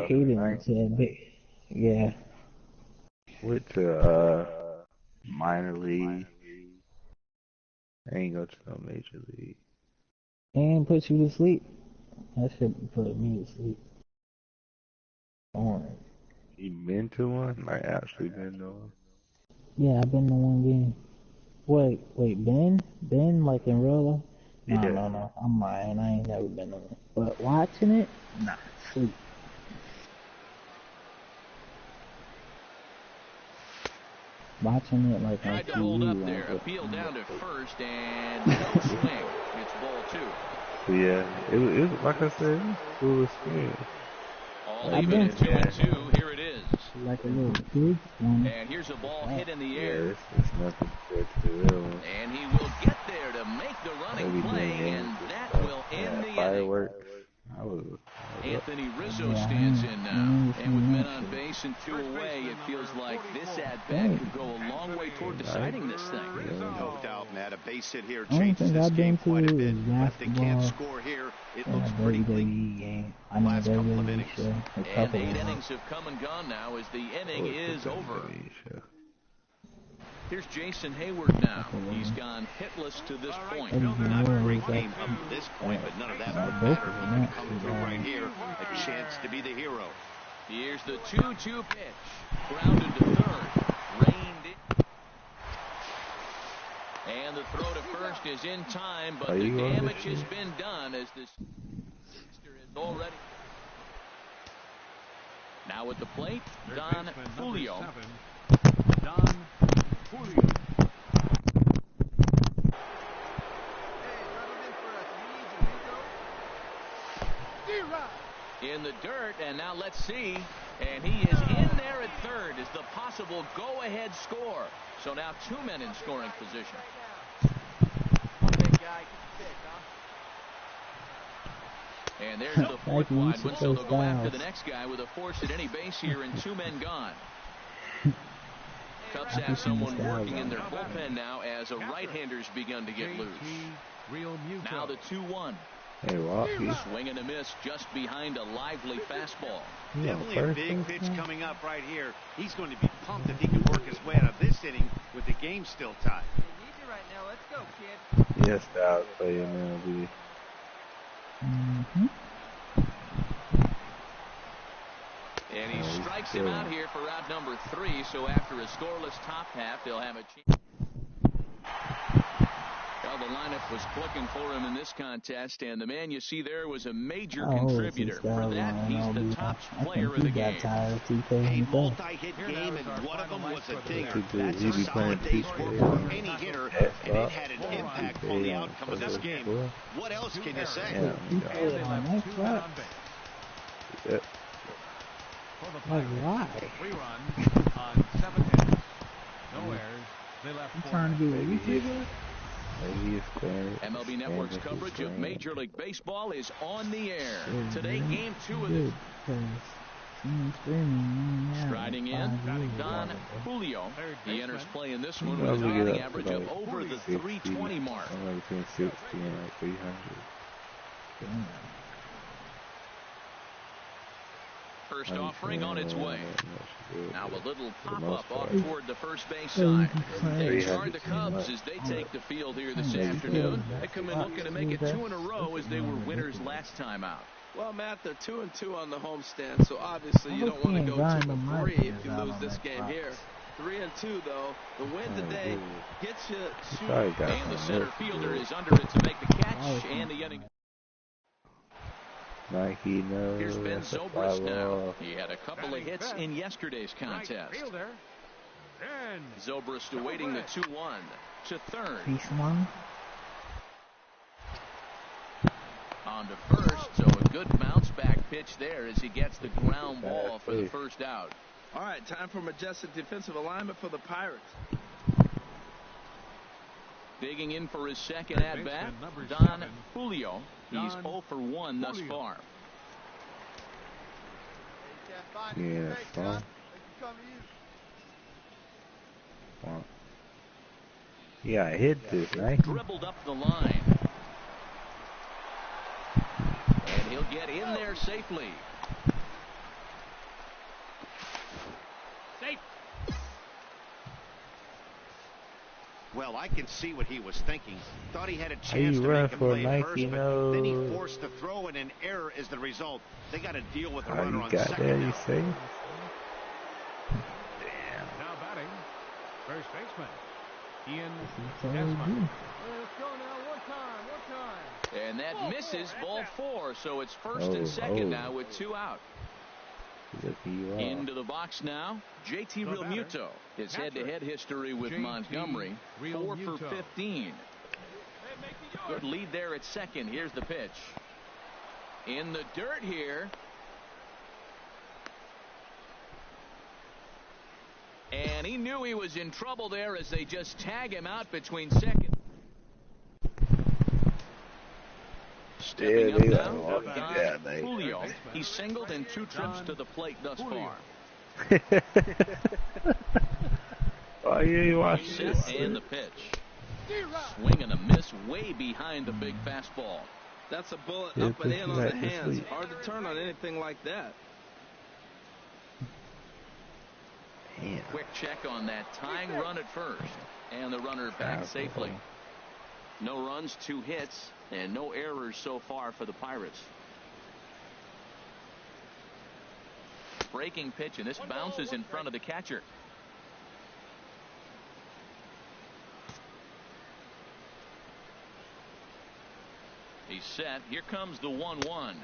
Hayden said, yeah. Went to minor league. I ain't go to no major league. And put you to sleep. That shit put me to sleep. Boring. You been to one? Like actually been to one? Yeah, I've been to one game. Wait, Ben? Ben, like in real life? No. I'm lying. I ain't never been to one. But watching it? Nah, sleep. Watching it like on TV. Tried to hold up there. Appeal down to first and no swing. It's ball 2. Yeah, it was like I said, it was cool experience. All even at 2-2. Here it is. Like a little kid. And here's a ball hit in the air. Yeah, it's nothing compared to the real one. And he will get there to make the running play, and that will end the fireworks. Anthony Rizzo stands in now, and with men on base and 2 away, it feels like this at-bat could go a long way toward deciding this thing. No doubt, Matt. A base hit here changes this game quite a bit, but if they can't score here, it looks pretty bleak. Last couple of innings. And 8 innings have come and gone now as the inning is over. Here's Jason Hayward now. He's gone hitless to this point. Not a great game up to this point, but none of that would matter. He can come through right here. A chance to be the hero. Here's the 2-2 pitch. Grounded to third. Reined in. And the throw to first is in time, but the damage has been done as this is already. Now at the plate, Don Julio. Don Julio. In the dirt, and now let's see. And he is in there at third as the possible go-ahead score. So now 2 men in scoring position. And there's the fourth wide one, so they'll go after the next guy with a force at any base here and 2 men gone. Cubs have someone working in their bullpen now as a right-hander's begun to get loose. Now the 2-1. Hey, Rocky. Swing and a miss just behind a lively fastball. Definitely a big pitch coming up right here. He's going to be pumped if he can work his way out of this inning with the game still tied. They need you right now. Let's go, kid. Yes, I'll play MLB. And he strikes him out here for out number 3. So after a scoreless top half, they'll have a chance. Well, the lineup was clicking for him in this contest, and the man you see there was a major contributor. For that, he's the top player of the game. A multi-hit game, and one of them was a dinger. That's a solid day's work for any hitter, and it had an impact on the outcome of this game. What else can you say? Why? 3 runs on 7 hits. No errors. They left 4. Trying to be a YouTuber? MLB Network's coverage of Major League Baseball is on the air. Today, Game 2 of the... Striding in, Don Julio. He enters play in this one with a batting average of over the 320 mark. Between 60 and like 300. First offering on its way. Now a little pop-up off toward the first base side. They start the Cubs as they take the field here this afternoon. They come in looking to make it 2 in a row as they were winners last time out. Well, Matt, they're 2-2 on the homestand, so obviously you don't want to go 2-3 if you lose this game here. 3-2 though. The win today gets you 2. And the center fielder is under it to make the catch, and the inning. Nike, no. Here's Ben Zobrist now. He had a couple of hits in yesterday's contest. Zobrist awaiting the 2-1 to third. On to first, so a good bounce back pitch there as he gets the ground ball for the first out. All right, time for majestic defensive alignment for the Pirates. Digging in for his second at-bat, Don Julio. He's 0 for 1 thus far. Yeah, fun. Yeah, I hit this, right? Dribbled up the line. And he'll get in there safely. Well, I can see what he was thinking. Thought he had a chance to make a play at first, but then he forced the throw and an error is the result. They got to deal with the runner on second there, now. you say? Damn. Now batting, first baseman, Ian Desmond. Let's go now. One time. And that misses ball 4, so it's first and second now with 2 out. Into the box now, JT Realmuto. His head-to-head history with Montgomery, 4 for 15. Good lead there at second. Here's the pitch. In the dirt here. And he knew he was in trouble there as they just tag him out between second. Stepping up now, Don Julio. He's singled in 2 trips to the plate thus far. Oh, yeah, you watch this. And the pitch. Swing and a miss way behind the big fastball. That's a bullet up and in on the hands. Hard to turn on anything like that. Damn. Quick check on that tying run at first. And the runner back safely. No runs, 2 hits, and no errors so far for the Pirates. Breaking pitch, and this bounces in front of the catcher. He's set. Here comes the 1-1.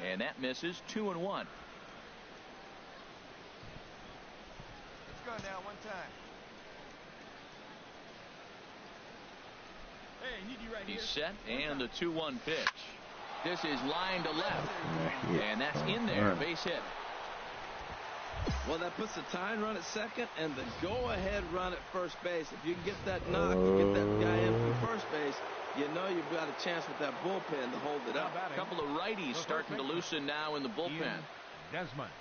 And that misses. 2-1. Let's go now. One time. He's set, and the 2-1 pitch. This is line to left, and that's in there. Base hit. Well, that puts the tying run at second and the go-ahead run at first base. If you can get that knock, you get that guy in from first base, you know you've got a chance with that bullpen to hold it up. A couple of righties starting to loosen now in the bullpen. Desmond.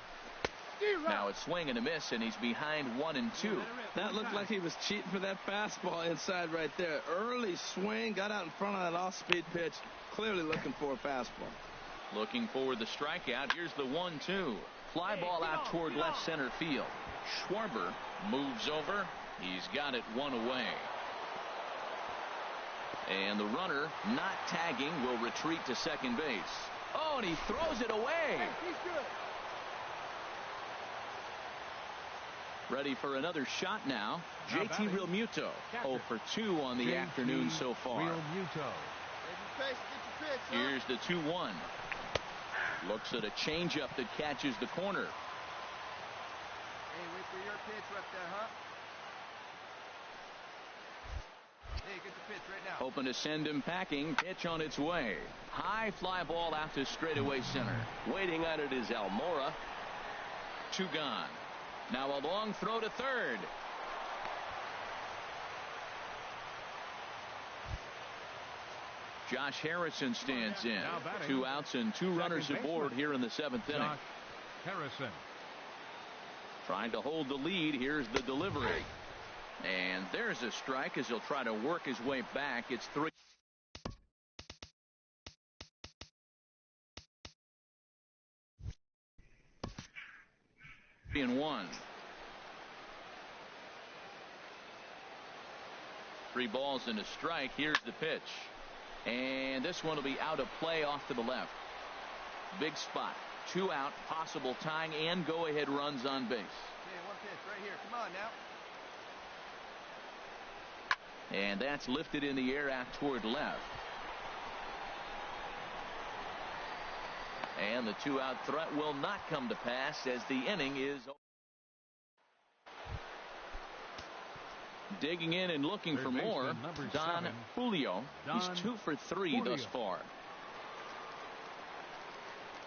Now it's swing and a miss, and he's behind 1-2. That looked like he was cheating for that fastball inside right there. Early swing, got out in front of that off-speed pitch. Clearly looking for a fastball. Looking for the strikeout. Here's the 1-2. Fly ball out toward left center field. Schwarber moves over. He's got it 1 away. And the runner, not tagging, will retreat to second base. Oh, and he throws it away. He's good. Ready for another shot now. JT Realmuto, 0 for 2 on the afternoon so far. Here's the 2-1. Looks at a changeup that catches the corner. Hey, wait for your pitch right there, huh? Hey, get the pitch right now. Hoping to send him packing. Pitch on its way. High fly ball out to straightaway center. Waiting on it is Almora. 2 gone. Now a long throw to third. Josh Harrison stands in. 2 outs and 2 runners aboard here in the 7th inning. Harrison. Trying to hold the lead. Here's the delivery. And there's a strike as he'll try to work his way back. It's 3-1. 3 balls and a strike. Here's the pitch. And this one will be out of play off to the left. Big spot. 2 out. Possible tying and go-ahead runs on base. Hey, 1 pitch right here. Come on now. And that's lifted in the air out toward left. And the 2-out threat will not come to pass as the inning is over. Digging in and looking for more, Don Julio. He's 2 for 3 thus far.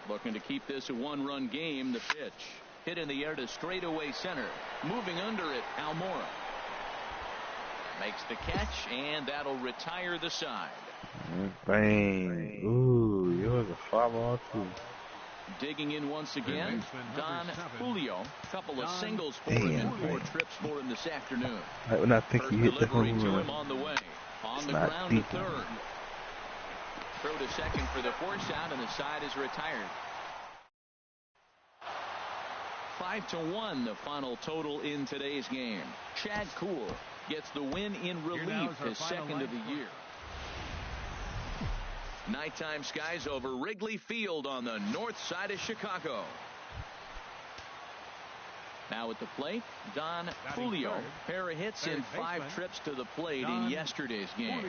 Looking to keep this a 1-run game. The pitch hit in the air to straightaway center. Moving under it, Almora makes the catch, and that'll retire the side. Bang. Ooh, it was a fly ball too. Digging in once again, Don Julio. Couple of singles for him and 4 trips for him this afternoon. Right when I think he hit the home to run. him on the way. On the ground to third. Throw to second for the force out, and the side is retired. 5-1 the final total in today's game. Chad Kuhl gets the win in relief, his second of the year. Nighttime skies over Wrigley Field on the north side of Chicago. Now at the plate, Don Julio. Pair of hits in 5 trips to the plate in yesterday's game.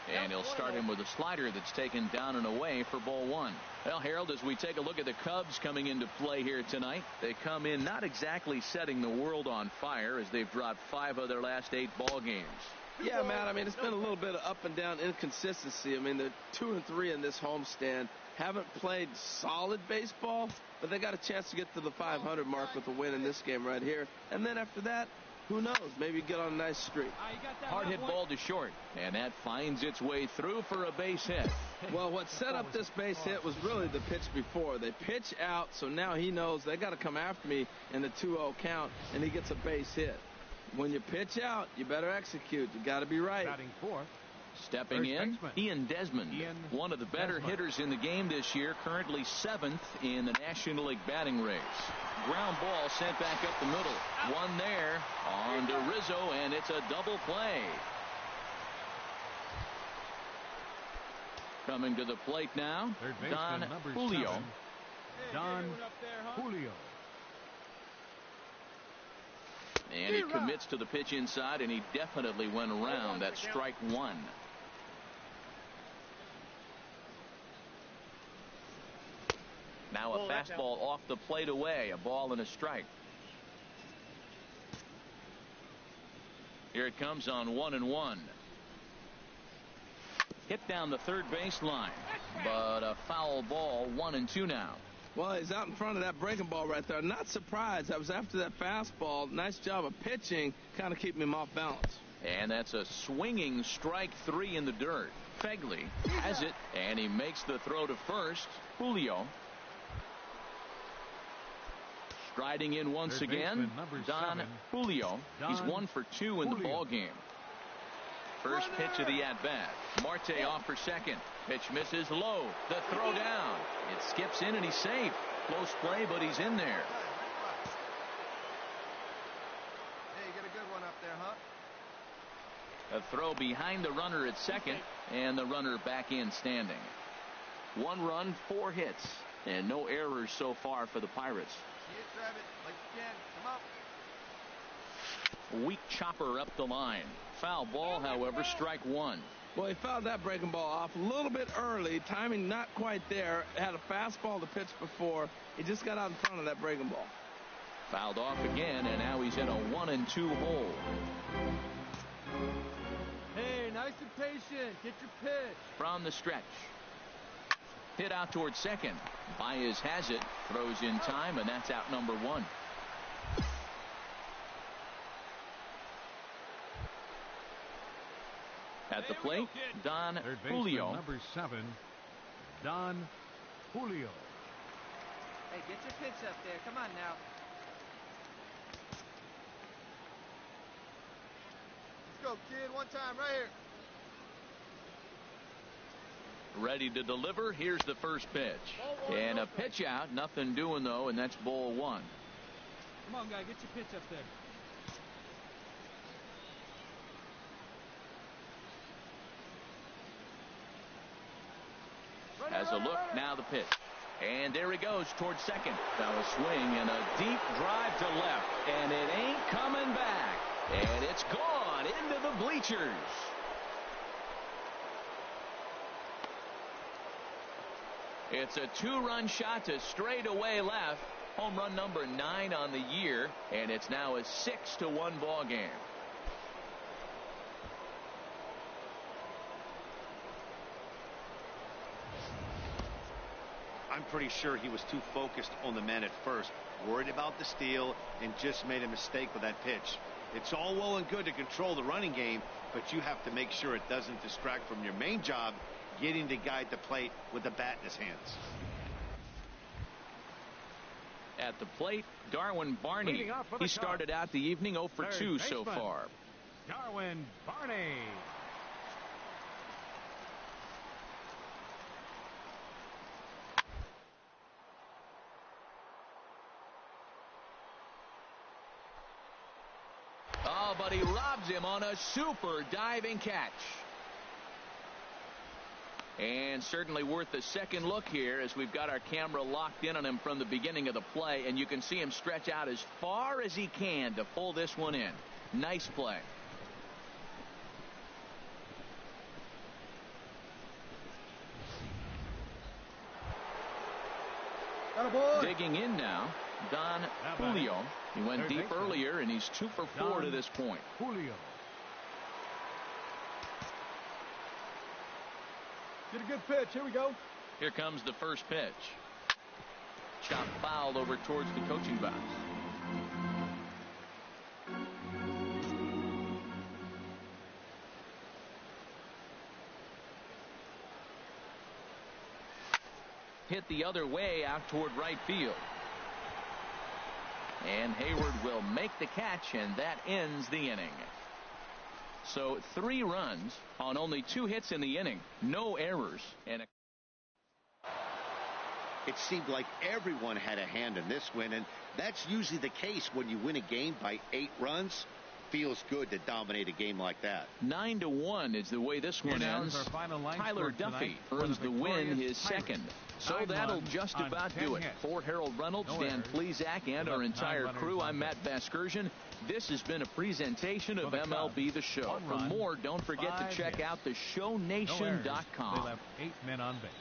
And he'll start him with a slider that's taken down and away for ball 1. Well, Harold, as we take a look at the Cubs coming into play here tonight, they come in not exactly setting the world on fire as they've dropped 5 of their last 8 ball games. Yeah, Matt, I mean, it's been a little bit of up and down inconsistency. I mean, they're 2-3 in this homestand. Haven't played solid baseball, but they got a chance to get to the 500 mark with a win in this game right here. And then after that, who knows? Maybe get on a nice streak. Hard hit ball to short, and that finds its way through for a base hit. Well, what set up this base hit was really the pitch before. They pitch out, so now he knows they got to come after me in the 2-0 count, and he gets a base hit. When you pitch out, you better execute. You got to be right. Batting fourth. Stepping in, Ian Desmond, one of the better hitters in the game this year, currently 7th in the National League batting race. Ground ball sent back up the middle. One there on to Rizzo, and it's a double play. Coming to the plate now, Don Julio. Don Julio. And he commits to the pitch inside, and he definitely went around. That's strike 1. Now a fastball off the plate away, a ball and a strike. Here it comes on 1-1. Hit down the third baseline, but a foul ball, 1-2 now. Well, he's out in front of that breaking ball right there. Not surprised. That was after that fastball. Nice job of pitching, kind of keeping him off balance. And that's a swinging strike 3 in the dirt. Fegley has it, and he makes the throw to first. Julio striding in once again. Don Julio. He's 1 for 2 in the ball game. First pitch of the at-bat. Marte off for second. Pitch misses low. The throw down. It skips in and he's safe. Close play, but he's in there. Hey, you get a good one up there, huh? A throw behind the runner at second, and the runner back in standing. 1 run, 4 hits, and no errors so far for the Pirates. See it, Travis, like you can. Come up. Weak chopper up the line. Foul ball, however, strike 1. Well, he fouled that breaking ball off a little bit early. Timing not quite there. Had a fastball to pitch before. He just got out in front of that breaking ball. Fouled off again, and now he's in a 1-2 hole. Hey, nice and patient. Get your pitch. From the stretch. Hit out towards second. Baez has it. Throws in time, and that's out number 1. At the plate, Don Julio. Number 7, Don Julio. Hey, get your pitch up there. Come on now. Let's go, kid. One time right here. Ready to deliver. Here's the first pitch. And a pitch out. Nothing doing, though, and that's ball 1. Come on, guy. Get your pitch up there. As a look, now the pitch. And there he goes towards second. Now a swing and a deep drive to left. And it ain't coming back. And it's gone into the bleachers. It's a 2-run shot to straightaway left. Home run number 9 on the year. And it's now a 6-1 ball game. I'm pretty sure he was too focused on the man at first, worried about the steal, and just made a mistake with that pitch. It's all well and good to control the running game, but you have to make sure it doesn't distract from your main job, getting the guy at the plate with the bat in his hands. At the plate, Darwin Barney. He started out the evening 0 for 2 so far. Darwin Barney. A but he robs him on a super diving catch. And certainly worth a second look here as we've got our camera locked in on him from the beginning of the play, and you can see him stretch out as far as he can to pull this one in. Nice play. Digging in now, Don Julio. He went deep earlier, and he's 2 for 4 to this point. Julio. Get a good pitch. Here we go. Here comes the first pitch. Chop fouled over towards the coaching box. Hit the other way out toward right field. And Hayward will make the catch, and that ends the inning. So 3 runs on only 2 hits in the inning. No errors. And it seemed like everyone had a hand in this win, and that's usually the case when you win a game by 8 runs. Feels good to dominate a game like that. 9-1 is the way this one ends. Tyler Duffy earns the win, his second. So that'll just about do it. For Harold Reynolds, Dan Plesac, and our entire crew, I'm Matt Vasgersian. This has been a presentation of MLB The Show. For more, don't forget to check out theshownation.com. They left 8 men on base.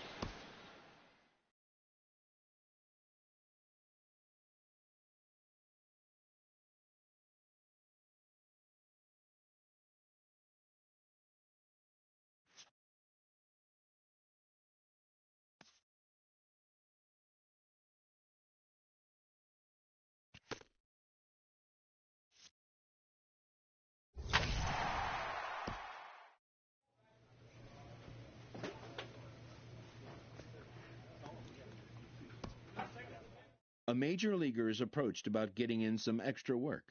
A major leaguer is approached about getting in some extra work.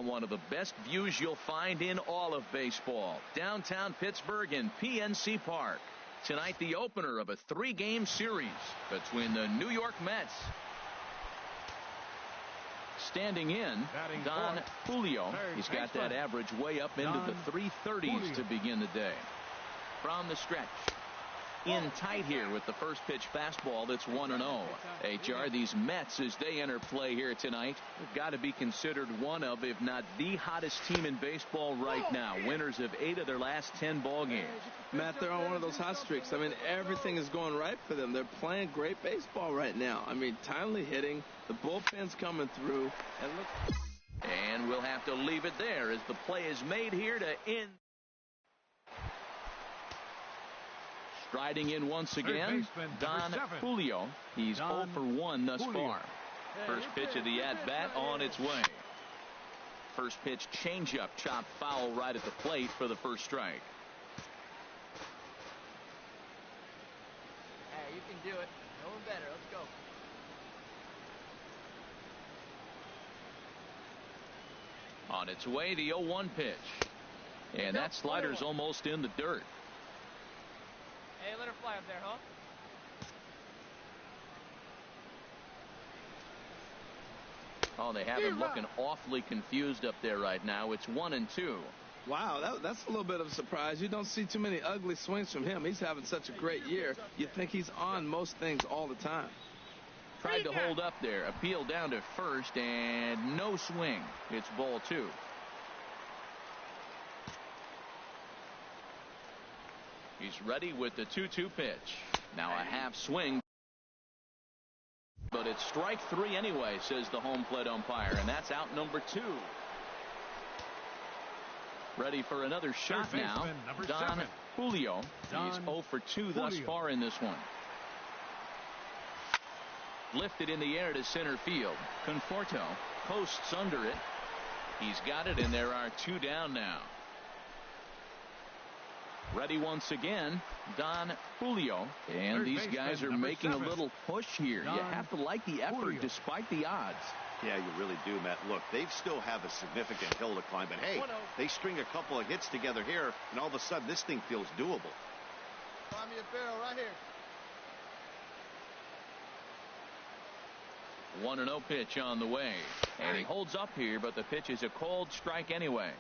one of the best views you'll find in all of baseball. Downtown Pittsburgh in PNC Park. Tonight, the opener of a 3-game series between the New York Mets. Standing in, Don Julio. He's got that average way up into the 330s to begin the day. From the stretch. In tight here with the first pitch fastball that's 1-0. HR, these Mets, as they enter play here tonight, have got to be considered one of, if not the hottest team in baseball right now. Winners of 8 of their last 10 ball games. Matt, they're on one of those hot streaks. I mean, everything is going right for them. They're playing great baseball right now. I mean, timely hitting, the bullpen's coming through, and look. And we'll have to leave it there as the play is made here to end. Striding in once again, Don Julio. He's 0 for 1 thus far. First pitch of the at-bat on its way. First pitch changeup, chopped foul right at the plate for the first strike. Hey, you can do it. No one better. Let's go. On its way, the 0-1 pitch. And that slider's almost in the dirt. Hey, let her fly up there, huh? Oh, they have him looking awfully confused up there right now. It's 1-2. Wow, that's a little bit of a surprise. You don't see too many ugly swings from him. He's having such a great year. You think he's on most things all the time. Tried to hold up there. Appeal down to first, and no swing. It's ball 2. He's ready with the 2-2 pitch. Now a half swing. But it's strike 3 anyway, says the home plate umpire, and that's out number 2. Ready for another shot now. Don Julio. He's 0 for 2 thus far in this one. Lifted in the air to center field. Conforto posts under it. He's got it, and there are 2 down now. Ready once again, Don Julio. And these guys are making a little push here. You have to like the effort despite the odds. Yeah, you really do, Matt. Look, they still have a significant hill to climb, but hey, they string a couple of hits together here, and all of a sudden this thing feels doable. Find me a barrel right here. 1-0 pitch on the way. And he holds up here, but the pitch is a cold strike anyway.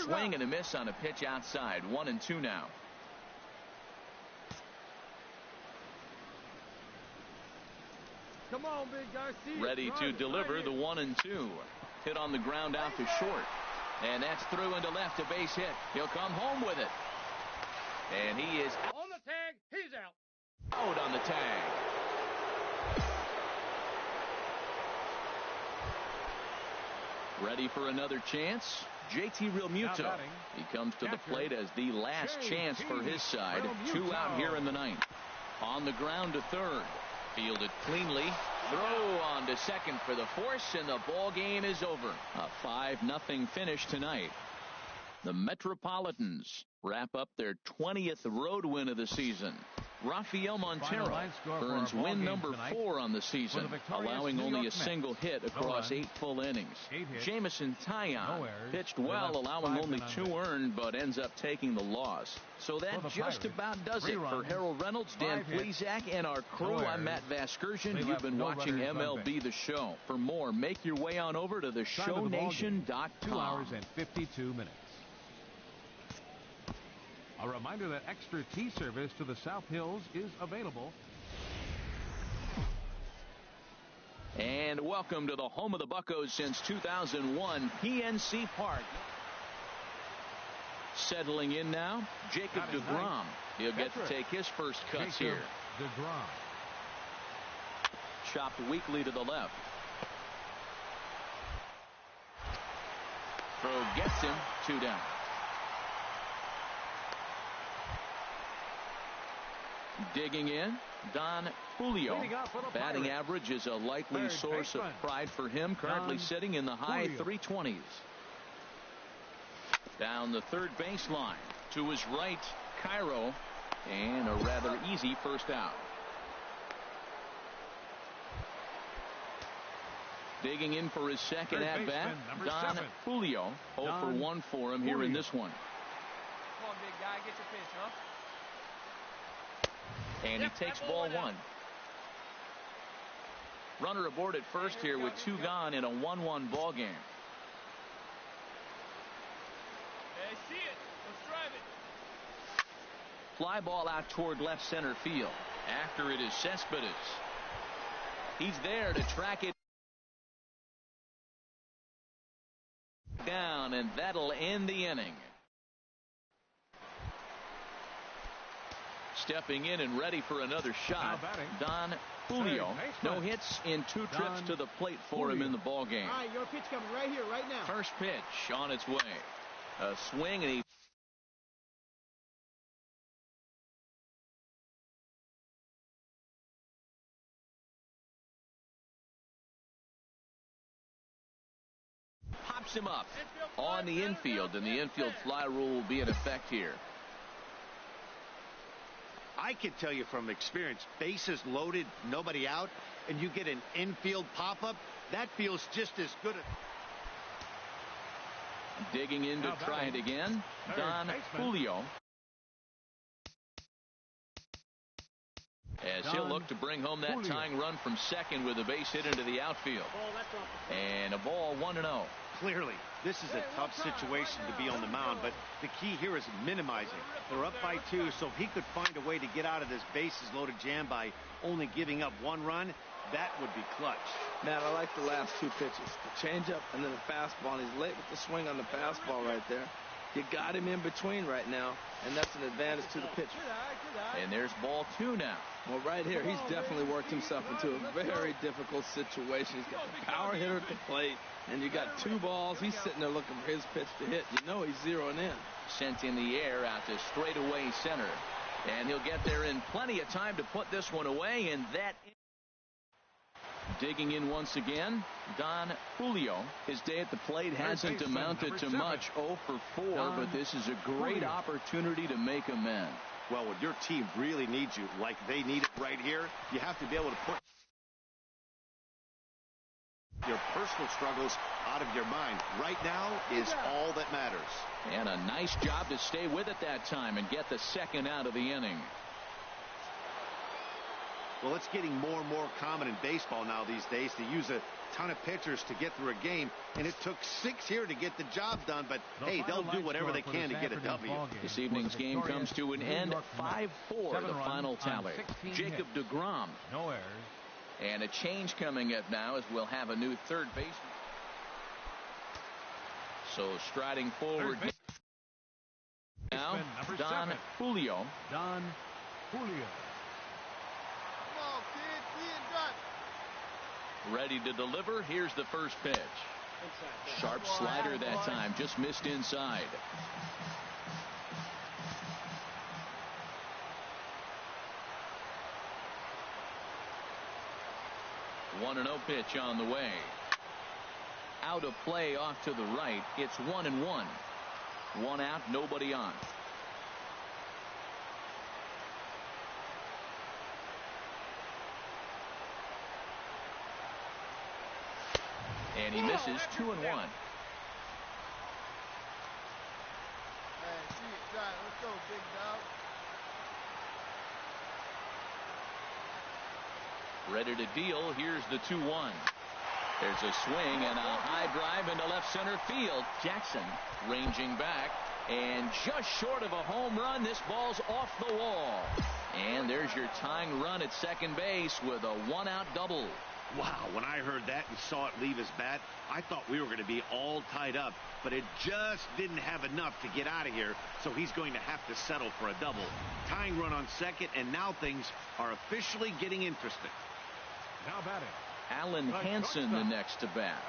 Swing and a miss on a pitch outside. 1-2 now. Come on, big guy. Ready to deliver the 1-2. Hit on the ground out to short. And that's through into left, a base hit. He'll come home with it. And he is on the tag. He's out. Out on the tag. Ready for another chance? JT Realmuto. He comes to the plate as the last chance for his side. 2 out here in the 9th. On the ground to third. Fielded cleanly. Throw on to second for the force, and the ball game is over. A 5-0 finish tonight. The Metropolitans wrap up their 20th road win of the season. Rafael Montero earns win number 4 on the season, allowing only a single hit across 8 full innings. Jamison Taillon pitched well, allowing only 2 earned, but ends up taking the loss. So that just about does it for Harold Reynolds, Dan Plesac, and our crew. I'm Matt Vasgersian. You've been watching MLB The Show. For more, make your way on over to theshownation.com. 2 hours and 52 minutes. A reminder that extra tea service to the South Hills is available. And welcome to the home of the Buccos since 2001, PNC Park. Settling in now, Jacob deGrom. He'll get to take his first cuts here. deGrom. Chopped weakly to the left. Throw gets him. 2 down. Digging in, Don Julio. Batting average is a likely source of pride for him, currently sitting in the high 320s. Down the third baseline. To his right, Cairo. And a rather easy first out. Digging in for his second at-bat, Don Julio. 0 for 1 for him here in this one. Come on, big guy, get your pitch, huh? And he takes ball 1. Runner aboard at first here with 2 gone in a 1-1 ball game. Hey, see it. Let's drive it. Fly ball out toward left center field. After it is Cespedes. He's there to track it down, and that'll end the inning. Stepping in and ready for another shot, Don Julio. No hits in 2 trips to the plate for him in the ball game. All right, your pitch coming right here, right now. First pitch on its way. A swing, and he pops him up on the infield, and the infield fly rule will be in effect here. I can tell you from experience, bases loaded, nobody out, and you get an infield pop-up, that feels just as good. Digging in to try it again, Don Julio. As he'll look to bring home that tying run from second with a base hit into the outfield. And a ball 1-0. Clearly, this is a tough situation to be on the mound, but the key here is minimizing. They're up by 2, so if he could find a way to get out of this bases-loaded jam by only giving up 1 run, that would be clutch. Matt, I like the last 2 pitches. The changeup and then the fastball. And he's late with the swing on the fastball right there. You got him in between right now, and that's an advantage to the pitcher. And there's ball 2 now. Well, right here, he's definitely worked himself into a very difficult situation. He's got the power hitter at the plate, and you got 2 balls. He's sitting there looking for his pitch to hit. You know he's zeroing in. Sent in the air out to straightaway center. And he'll get there in plenty of time to put this one away, and that... Digging in once again, Don Julio. His day at the plate hasn't amounted to much, 0 for 4, but this is a great opportunity to make amends. Well, when your team really needs you, like they need it right here, you have to be able to put your personal struggles out of your mind. Right now is all that matters. And a nice job to stay with it that time and get the second out of the inning. Well, it's getting more and more common in baseball now these days to use a ton of pitchers to get through a game, and it took 6 here to get the job done, but hey, they'll do whatever they can to get a W. This evening's game comes to an end, 5-4 the final tally. Jacob deGrom. No errors. And a change coming up now as we'll have a new third baseman. So striding forward now, Don Julio. Don Julio. Ready to deliver. Here's the first pitch. Sharp slider that time. Just missed inside. One and 0 pitch on the way. Out of play off to the right. It's 1-1. 1 out, nobody on. And he misses 2-1. Hey, see it, try. Let's go, big dog. Ready to deal. Here's the 2-1. There's a swing and a high drive into left center field. Jackson ranging back, and just short of a home run. This ball's off the wall. And there's your tying run at second base with a 1-out double. Wow, when I heard that and saw it leave his bat, I thought we were going to be all tied up, but it just didn't have enough to get out of here, so he's going to have to settle for a double. Tying run on second, and now things are officially getting interesting. Now batting, Alan Hansen the next to bat,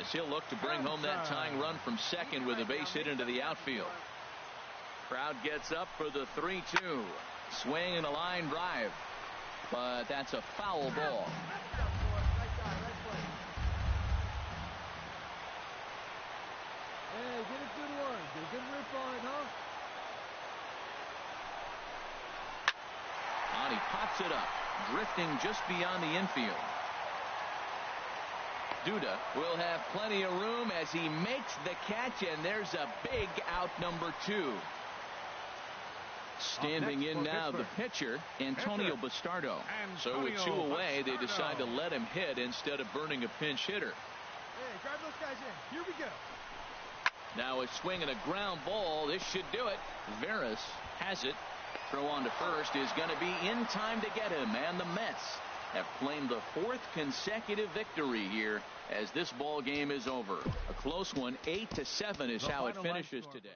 as he'll look to bring home that tying run from second with a base hit into the outfield. Crowd gets up for the 3-2. Swing and a line drive, but that's a foul ball. Hey, get a good one. Get a good rip on it, huh? He pops it up, drifting just beyond the infield. Duda will have plenty of room as he makes the catch, and there's a big out, number 2. Standing in now, the pitcher, Antonio Bastardo. So with 2 away, they decide to let him hit instead of burning a pinch hitter. Hey, drive those guys in. Here we go. Now a swing and a ground ball. This should do it. Veras has it. Throw on to first is going to be in time to get him, and the Mets have claimed the 4th consecutive victory here as this ball game is over. A close one, 8-7 is how it finishes today.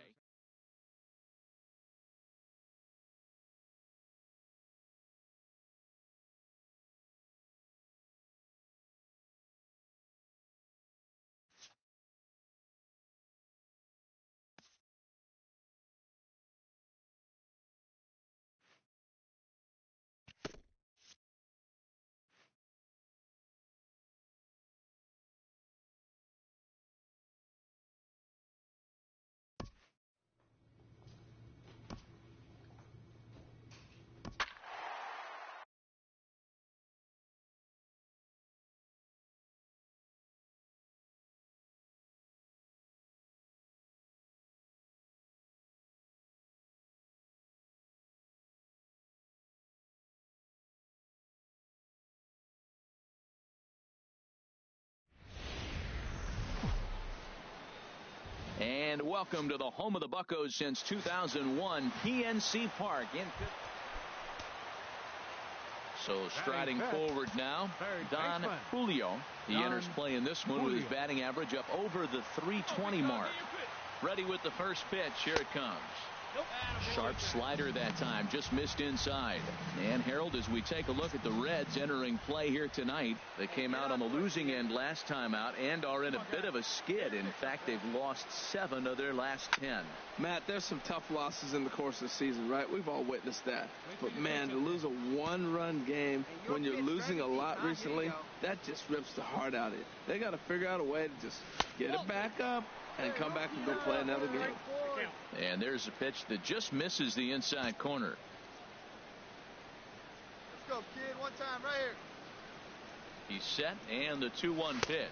And welcome to the home of the Buccos since 2001, PNC Park. So striding forward now, Don Julio. He enters play in this one with his batting average up over the 320 mark. Ready with the first pitch. Here it comes. Sharp slider that time, just missed inside. And Harold, as we take a look at the Reds entering play here tonight, they came out on the losing end last time out and are in a bit of a skid. In fact, they've lost 7 of their last 10. Matt, there's some tough losses in the course of the season, right? We've all witnessed that. But man, to lose a 1-run game when you're losing a lot recently, that just rips the heart out of you. They got to figure out a way to just get it back up and come back and go play another game. And there's a pitch that just misses the inside corner. Let's go, kid. One time right here. He's set, and the 2-1 pitch.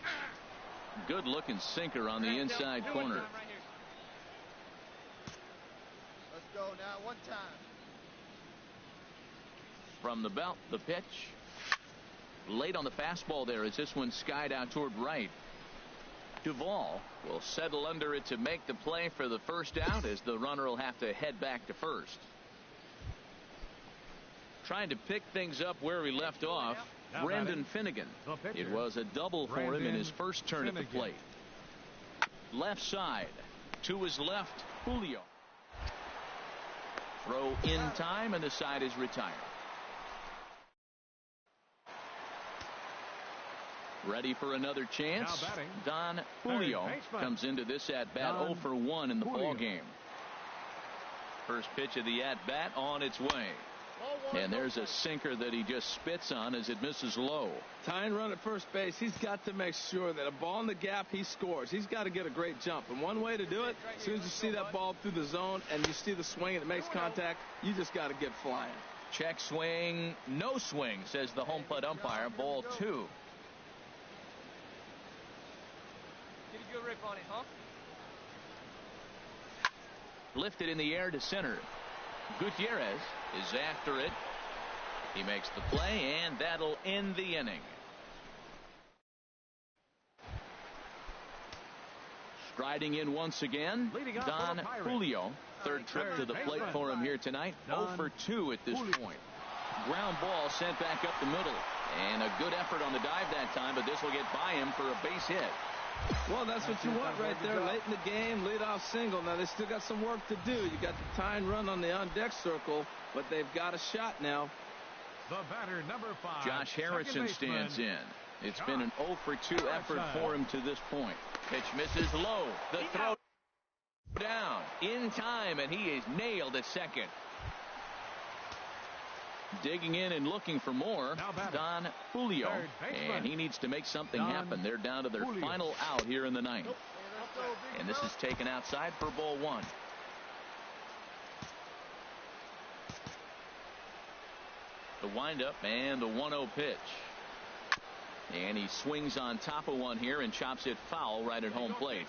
Good looking sinker on the inside corner. Let's go now. One time. From the belt, the pitch. Late on the fastball there as this one skied out toward right. Duvall will settle under it to make the play for the first out as the runner will have to head back to first. Trying to pick things up where we left off, Brandon Finnegan. It was a double for him in his first turn at the plate. Left side. To his left, Julio. Throw in time, and the side is retired. Ready for another chance. Don Julio comes into this at-bat 0 for 1 in the ball game. First pitch of the at-bat on its way. And there's a sinker that he just spits on as it misses low. Tying run at first base. He's got to make sure that a ball in the gap, he scores. He's got to get a great jump. And one way to do it, as soon as you see that ball through the zone and you see the swing and it makes contact, you just got to get flying. Check swing. No swing, says the home plate umpire. Ball 2. Get a good rip on it, huh? Lifted in the air to center. Gutierrez is after it. He makes the play, and that'll end the inning. Striding in once again, Don Julio. Third trip to the plate for him here tonight. 0 for 2 at this point. Ground ball sent back up the middle. And a good effort on the dive that time, but this will get by him for a base hit. Well, that's what you want right there. Late in the game, leadoff single. Now, they still got some work to do. You got the tying run on the on-deck circle, but they've got a shot now. The batter, number 5. Josh Harrison stands in. It's been an 0 for 2 effort for him to this point. Pitch misses low. The throw down in time, and he is nailed at second. Digging in and looking for more, Don Julio, and he needs to make something happen. They're down to their final out here in the ninth. And this is taken outside for ball 1. The windup and the 1-0 pitch. And he swings on top of one here and chops it foul right at home plate.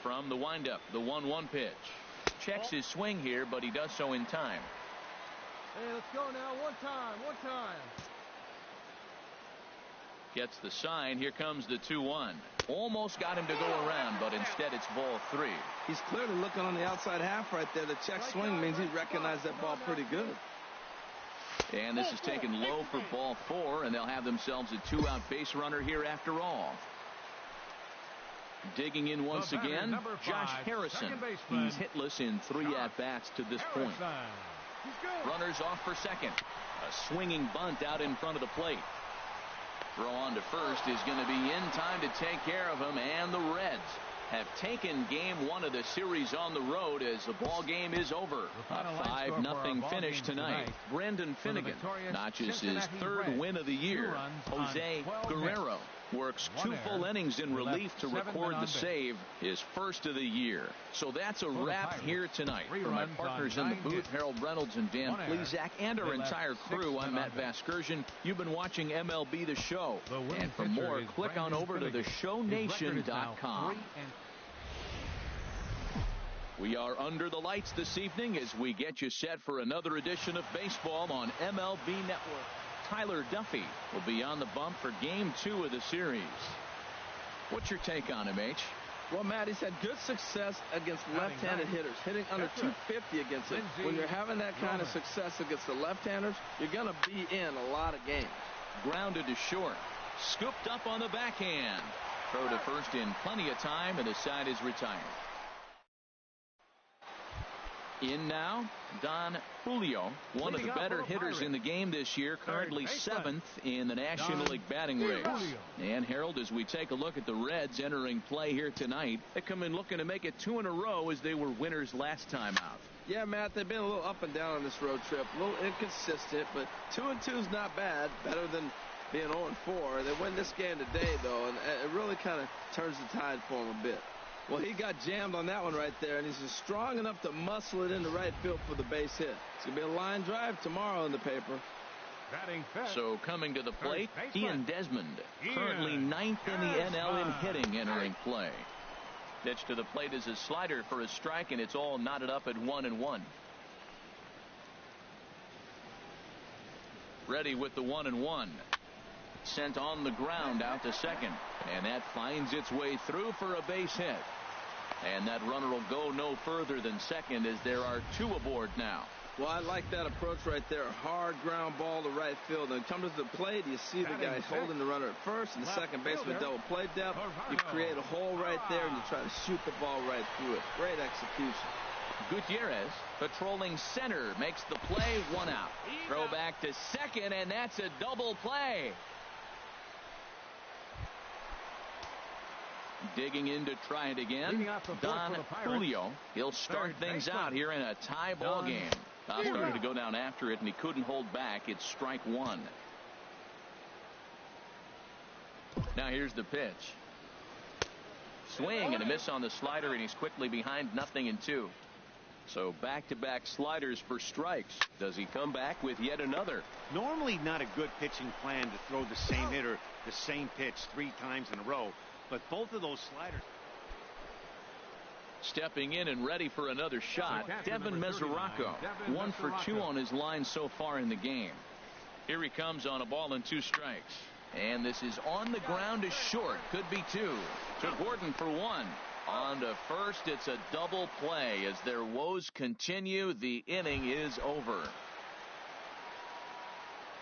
From the windup, the 1-1 pitch. Checks his swing here, but he does so in time. Hey, let's go now. One time. Gets the sign. Here comes the 2-1. Almost got him to go around, but instead it's ball 3. He's clearly looking on the outside half right there. The check swing means he recognized that ball pretty good. And this is taken low for ball 4, and they'll have themselves a 2-out base runner here after all. Digging in once again, Josh Harrison. He's hitless in 3 at-bats to this point. Runners off for second. A swinging bunt out in front of the plate. Throw on to first is going to be in time to take care of him, and the Reds have taken game 1 of the series on the road as the ball game is over. A 5-0 finish tonight. Brendan Finnegan notches his 3rd win of the year. Jose Guerrero works 2 full innings in relief to record the save, his 1st of the year. So that's a wrap here tonight. For my partners in the booth, Harold Reynolds and Dan Plesac, and our entire crew, I'm Matt Vasgersian. You've been watching MLB The Show. And for more, click on over to theshownation.com. We are under the lights this evening as we get you set for another edition of baseball on MLB Network. Tyler Duffy will be on the bump for game 2 of the series. What's your take on him, H? Well, Matt, he's had good success against left-handed hitters, hitting under 250 against them. When you're having that kind of success against the left-handers, you're going to be in a lot of games. Grounded to short. Scooped up on the backhand. Throw to first in plenty of time, and the side is retired. In now, Don Julio, one of the better hitters in the game this year, currently 7th in the National League batting race. And Harold, as we take a look at the Reds entering play here tonight, they come in looking to make it 2 in a row as they were winners last time out. Yeah, Matt, they've been a little up and down on this road trip, a little inconsistent, but 2-2 is not bad, better than being 0-4. They win this game today, though, and it really kind of turns the tide for them a bit. Well, he got jammed on that one right there, and he's just strong enough to muscle it into right field for the base hit. It's going to be a line drive tomorrow in the paper. So coming to the plate, Ian Desmond, currently 9th in the NL in hitting, entering play. Pitch to the plate is a slider for a strike, and it's all knotted up at 1-1. Ready with the 1-1. Sent on the ground out to second, and that finds its way through for a base hit. And that runner will go no further than second as there are 2 aboard now. Well, I like that approach right there. Hard ground ball to right field. And comes to the plate, you see the guy holding the runner at first, and the second baseman double play depth. You create a hole right there, and you try to shoot the ball right through it. Great execution. Gutierrez patrolling center makes the play, 1 out. Throw back to second, and that's a double play. Digging in to try it again, Don Julio. He'll start things out here in a tie ball game. Started to go down after it, and he couldn't hold back. It's strike 1. Now here's the pitch. Swing and a miss on the slider, and he's quickly behind 0-2. So back-to-back sliders for strikes. Does he come back with yet another? Normally not a good pitching plan to throw the same hitter the same pitch 3 times in a row. But both of those sliders. Stepping in and ready for another shot, Devin Mesoraco. 1 for 2 on his line so far in the game. Here he comes on a ball and 2 strikes. And this is on the ground to short. Could be 2. To Gordon for 1. On to first. It's a double play. As their woes continue, the inning is over.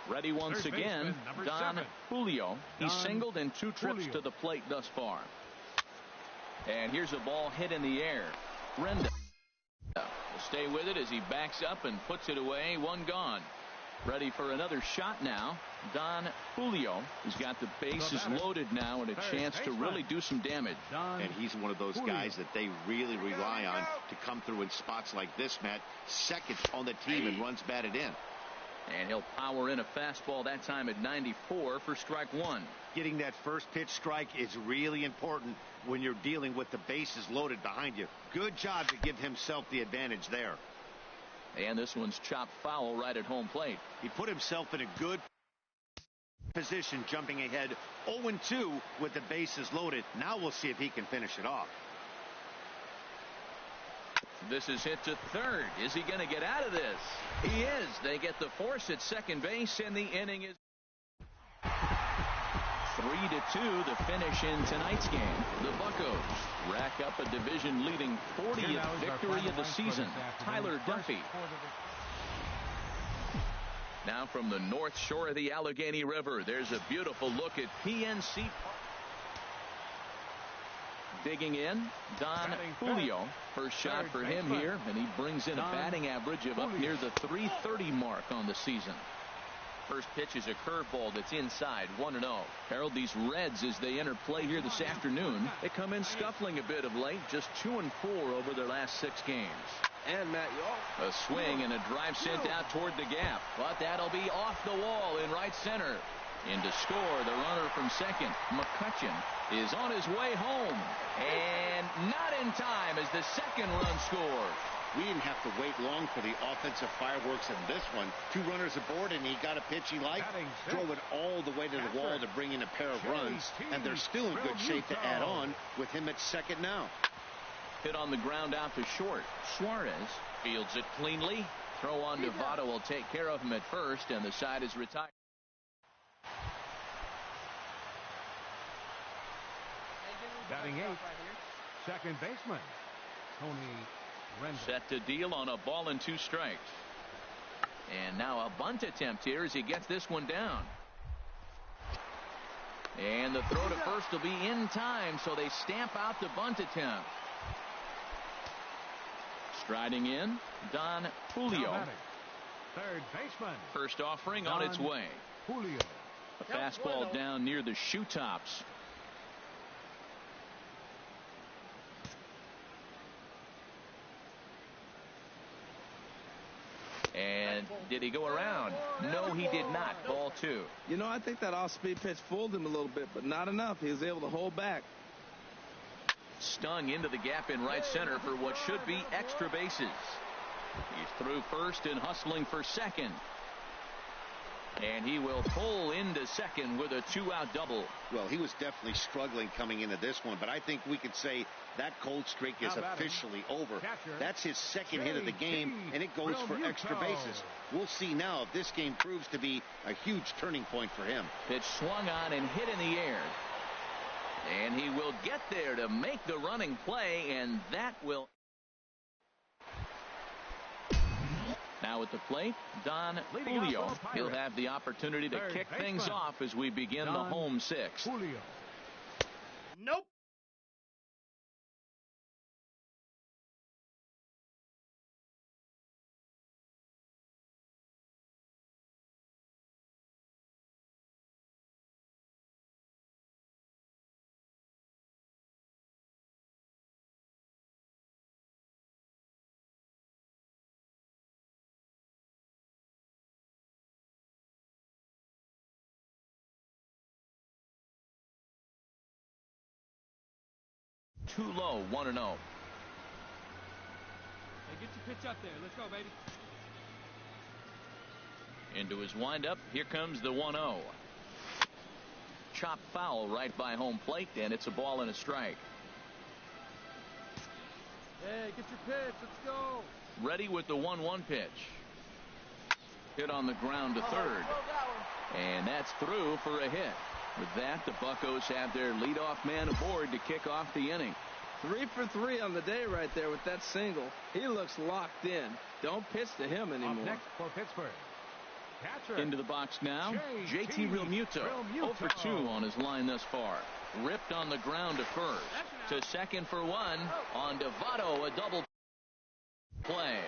Ready once again, Don Julio. He's singled in 2 trips to the plate thus far. And here's a ball hit in the air. Rendon will stay with it as he backs up and puts it away. 1 gone. Ready for another shot now. Don Julio. He's got the bases loaded now and a chance to really do some damage. And he's one of those guys that they really rely on to come through in spots like this, Matt. Second on the team and runs batted in. And he'll power in a fastball that time at 94 for strike 1. Getting that first pitch strike is really important when you're dealing with the bases loaded behind you. Good job to give himself the advantage there. And this one's chopped foul right at home plate. He put himself in a good position, jumping ahead 0-2 with the bases loaded. Now we'll see if he can finish it off. This is hit to third. Is he going to get out of this? He is. They get the force at second base, and the inning is 3-2, the finish in tonight's game. The Buccos rack up a division-leading 40th victory of the season. Tyler Duffy. Now from the north shore of the Allegheny River, there's a beautiful look at PNC Park. Digging in, Don Julio. First shot for him here, and he brings in a batting average of up near the .330 mark on the season. First pitch is a curveball that's inside, 1-0. Harold, these Reds, as they enter play here this afternoon, they come in scuffling a bit of late, just 2-4 over their last 6 games. And Matt, a swing and a drive sent out toward the gap, but that'll be off the wall in right center. In to score, the runner from second, McCutcheon, is on his way home, and not in time as the second run scores. We didn't have to wait long for the offensive fireworks in this one. 2 runners aboard, and he got a pitch he liked, drove it all the way to the wall to bring in a pair of runs, and they're still in good shape to add on with him at second now. Hit on the ground out to short. Suarez fields it cleanly. Throw on to Votto will take care of him at first, and the side is retired. Batting 8th, second baseman Tony Rendon. Set to deal on a ball and 2 strikes. And now a bunt attempt here as he gets this one down. And the throw to first will be in time, so they stamp out the bunt attempt. Striding in, Don Julio. Third baseman. First offering on its way. Julio. A fastball down near the shoe tops. And did he go around? No, he did not. Ball 2. You know, I think that off-speed pitch fooled him a little bit, but not enough. He was able to hold back. Stung into the gap in right center for what should be extra bases. He's through first and hustling for second. And he will pull into second with a 2-out double. Well, he was definitely struggling coming into this one, but I think we could say that cold streak is officially over. That's his second hit of the game, and it goes for extra bases. We'll see now if this game proves to be a huge turning point for him. Pitch swung on and hit in the air. And he will get there to make the running play, and that will. Now at the plate, Don Julio. He'll have the opportunity to kick things off as we begin the home 6th. Julio. Nope. Too low, 1-0. Hey, get your pitch up there. Let's go, baby. Into his windup. Here comes the 1-0. Chop foul right by home plate, and it's a ball and a strike. Hey, get your pitch. Let's go. Ready with the 1-1 pitch. Hit on the ground to third. And that's through for a hit. With that, the Buccos have their leadoff man aboard to kick off the inning. 3 for 3 on the day right there with that single. He looks locked in. Don't pitch to him anymore. Up next for Pittsburgh. Catcher. Into the box now, JT Realmuto. 0 for 2 on his line thus far. Ripped on the ground to first. To second for 1. On to Votto, a double play.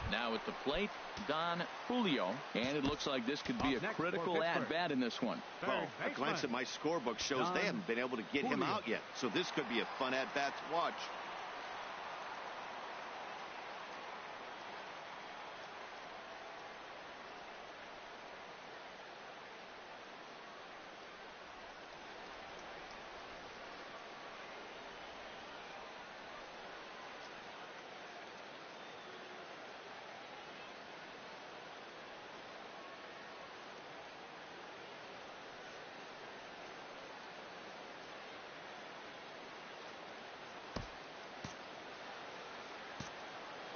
Now at the plate, Don Julio. And it looks like this could be a critical at-bat in this one. Well, a glance at my scorebook shows they haven't been able to get him out yet. So this could be a fun at-bat to watch.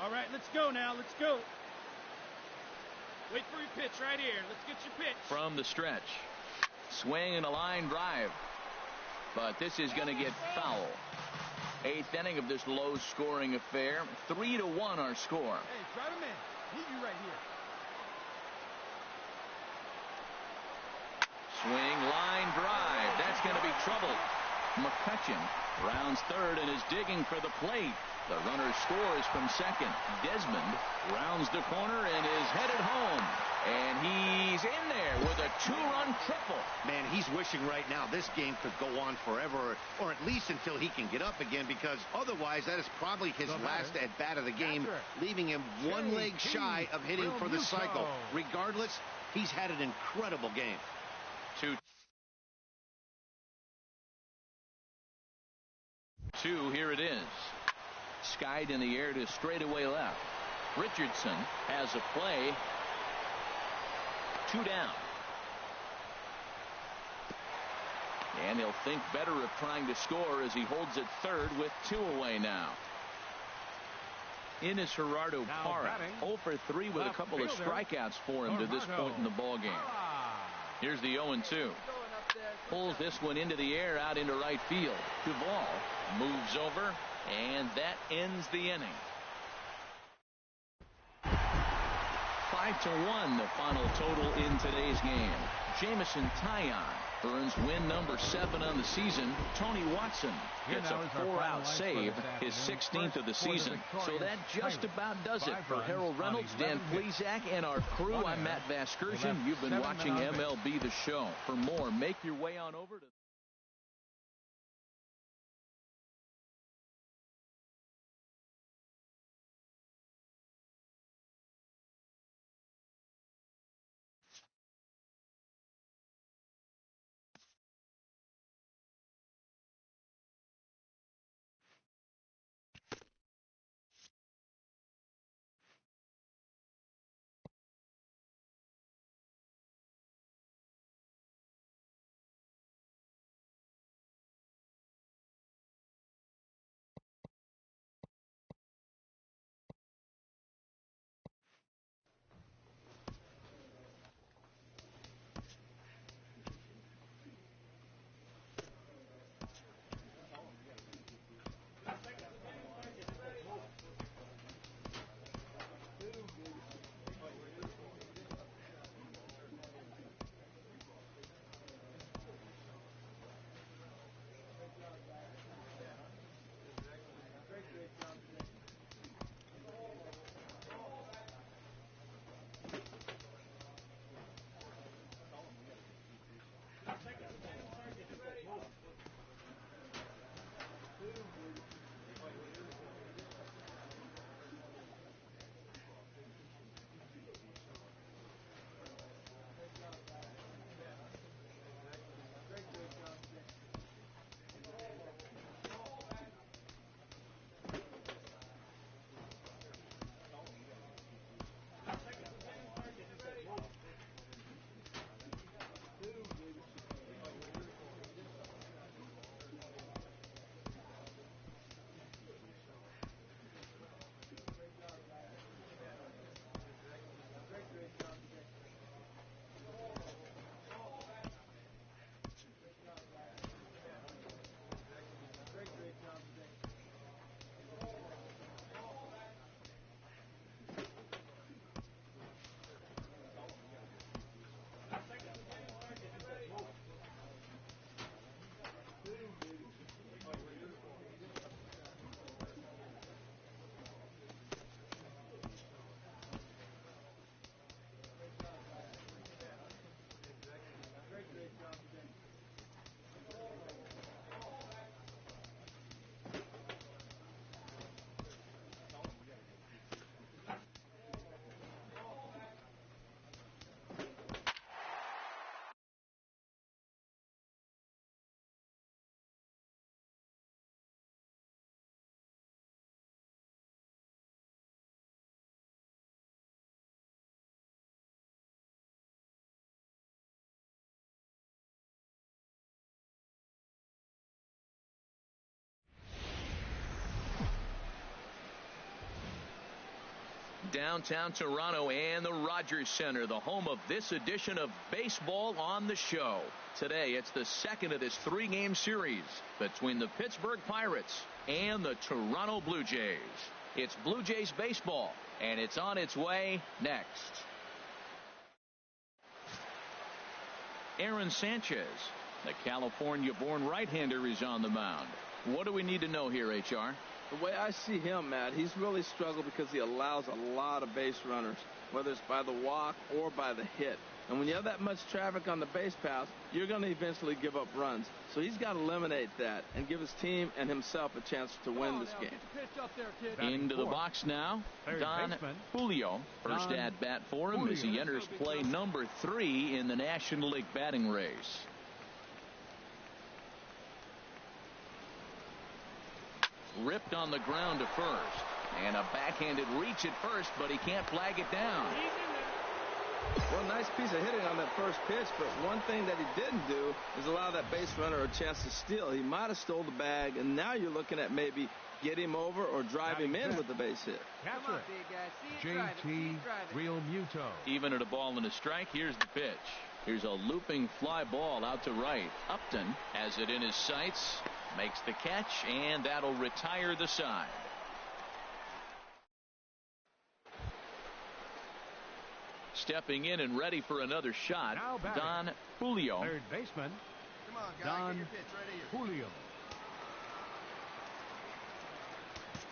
All right, let's go now. Let's go. Wait for your pitch right here. Let's get your pitch. From the stretch. Swing and a line drive. But this is going to get foul. 8th inning of this low-scoring affair. 3-1 our score. Hey, drive him in. Need you right here. Swing, line drive. That's going to be trouble. McCutcheon rounds third and is digging for the plate. The runner scores from second. Desmond rounds the corner and is headed home. And he's in there with a 2-run triple. Man, he's wishing right now this game could go on forever, or at least until he can get up again, because otherwise that is probably his last at-bat of the game, leaving him one leg shy of hitting for the cycle. Regardless, he's had an incredible game. 2-2, here it is. Skied in the air to straightaway left. Richardson has a play. 2 down. And he'll think better of trying to score as he holds it third with 2 away now. In is Gerardo Parra, 0 for 3 with a couple of strikeouts for him to this point in the ballgame. Here's the 0-2. Pulls this one into the air out into right field. Duvall moves over, and that ends the inning. 5-1 the final total in today's game. Jamison Taillon earns win number 7 on the season. Tony Watson gets a 4-out save, his 16th of the season. So that just about does it for Harold Reynolds, Dan Plesac, and our crew. I'm Matt Vasgersian. You've been watching MLB The Show. For more, make your way on over to downtown Toronto and the Rogers Center, the home of this edition of Baseball on the Show. Today, it's the second of this three-game series between the Pittsburgh Pirates and the Toronto Blue Jays. It's Blue Jays baseball, and it's on its way next. Aaron Sanchez, the California-born right-hander, is on the mound. What do we need to know here, HR? The way I see him, Matt, he's really struggled because he allows a lot of base runners, whether it's by the walk or by the hit. And when you have that much traffic on the base paths, you're going to eventually give up runs. So he's got to eliminate that and give his team and himself a chance to win this game. Into the box now, Don Julio. First at bat for him as he enters play number 3 in the National League batting race. Ripped on the ground to first. And a backhanded reach at first, but he can't flag it down. Well, nice piece of hitting on that first pitch, but one thing that he didn't do is allow that base runner a chance to steal. He might have stole the bag, and now you're looking at maybe get him over or drive him in with the base hit. Catcher, JT Realmuto. Even at a ball and a strike, here's the pitch. Here's a looping fly ball out to right. Upton has it in his sights, makes the catch, and that'll retire the side. Stepping in and ready for another shot, Don Julio. Third baseman, Come on, guy, Don get your pitch right here. Julio.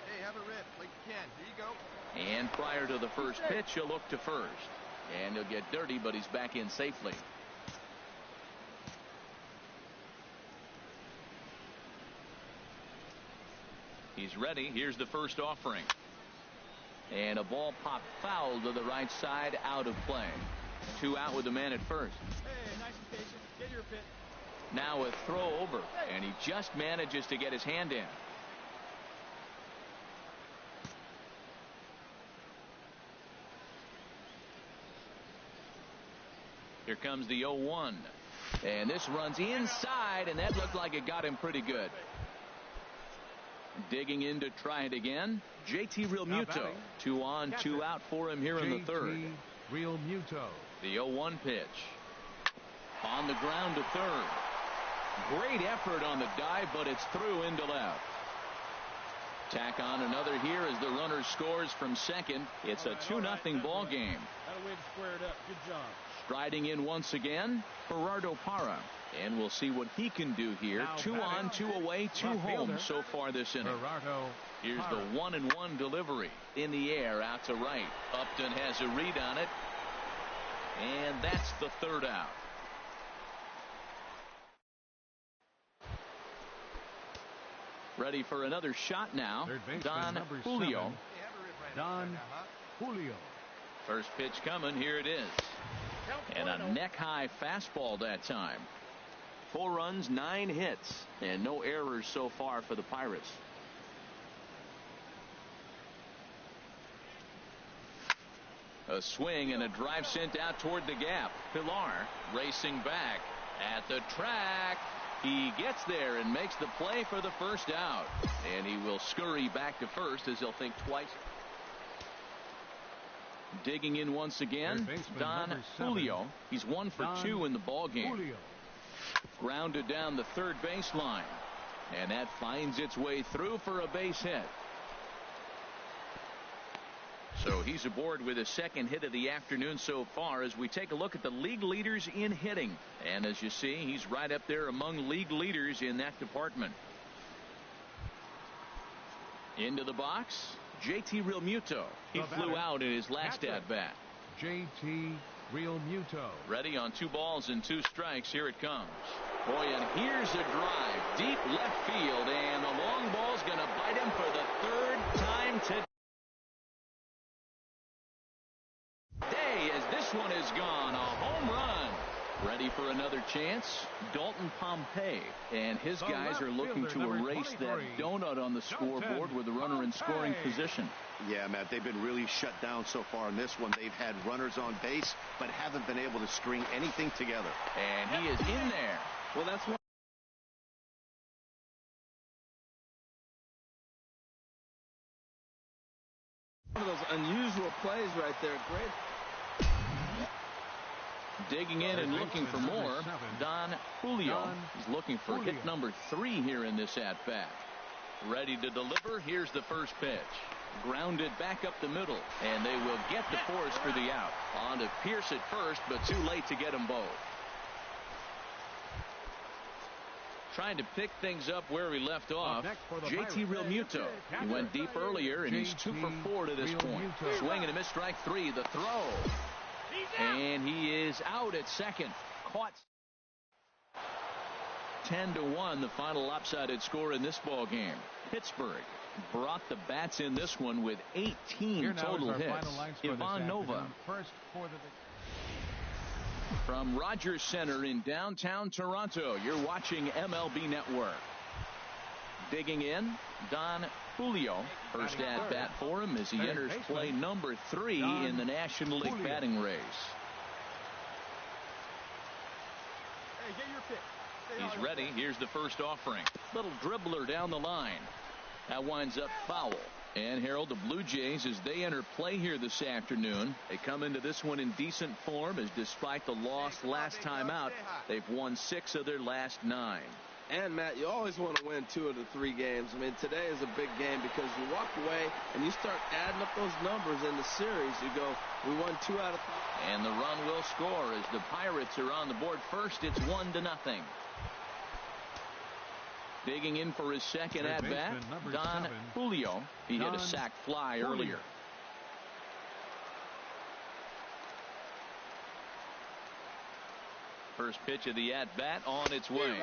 Hey, have a rip like you can. Here you go. And prior to the first pitch, he'll look to first. And he'll get dirty, but he's back in safely. He's ready. Here's the first offering. And a ball popped foul to the right side, out of play. 2 out with the man at first. Hey, nice and patient. Get your pitch. Now a throw over, and he just manages to get his hand in. Here comes the 0-1. And this runs inside, and that looked like it got him pretty good. Digging in to try it again, JT Realmuto. 2 on, 2 out for him here in the third. Realmuto. The 0-1 pitch. On the ground to third. Great effort on the dive, but it's through into left. Tack on another here as the runner scores from second. It's a 2-0 ball game. Got a way to square it up. Good job. Striding in once again, Gerardo Parra. And we'll see what he can do here. 2 on, 2 away, 2 home so far this inning. Here's the 1-1 delivery. In the air, out to right. Upton has a read on it. And that's the third out. Ready for another shot now. Don Julio. Don Julio. First pitch coming. Here it is. And a neck-high fastball that time. 4 runs, 9 hits, and no errors so far for the Pirates. A swing and a drive sent out toward the gap. Pilar racing back at the track. He gets there and makes the play for the first out. And he will scurry back to first as he'll think twice. Digging in once again, Don Julio. He's 1 for 2 in the ball game. Grounded down the third baseline. And that finds its way through for a base hit. So he's aboard with his second hit of the afternoon so far as we take a look at the league leaders in hitting. And as you see, he's right up there among league leaders in that department. Into the box, JT Realmuto. He flew out in his last at-bat. JT Realmuto. Ready on 2 balls and 2 strikes. Here it comes. Boy, and here's a drive. Deep left field, and the long ball's going to bite him for the 3rd time today. As this one is gone, a home run. Ready for another chance? Dalton Pompey and his guys are looking to erase that donut on the scoreboard with the runner in scoring position. Yeah, Matt, they've been really shut down so far in this one. They've had runners on base, but haven't been able to string anything together. And he is in there. Well, that's one. One of those unusual plays right there. Great. Digging in and looking for more, Don Julio. He's looking for hit number 3 here in this at-bat. Ready to deliver. Here's the first pitch. Grounded back up the middle, and they will get the force for the out. On to Pierce at first, but too late to get them both. Trying to pick things up where he left off. JT Realmuto. He went deep earlier, and he's 2 for 4 to this point. Swing and a miss, strike 3. The throw. And he is out at second. Caught. 10-1, the final lopsided score in this ball game. Pittsburgh brought the bats in this one with 18 total hits. Ivan Nova. From Rogers Center in downtown Toronto, you're watching MLB Network. Digging in, Don Julio. First at bat for him as he enters play number 3 in the National League batting race. Hey, get your pick. He's ready. Here's the first offering. Little dribbler down the line. That winds up foul. And Harold, the Blue Jays, as they enter play here this afternoon, they come into this one in decent form, as despite the loss last time out, they've won 6 of their last 9. And, Matt, you always want to win 2 of the 3 games. I mean, today is a big game because you walk away and you start adding up those numbers in the series. You go, we won 2 out of 3. And the run will score as the Pirates are on the board first. It's 1-0. Digging in for his second at-bat, Don Julio. He hit a sac fly earlier. First pitch of the at-bat on its way.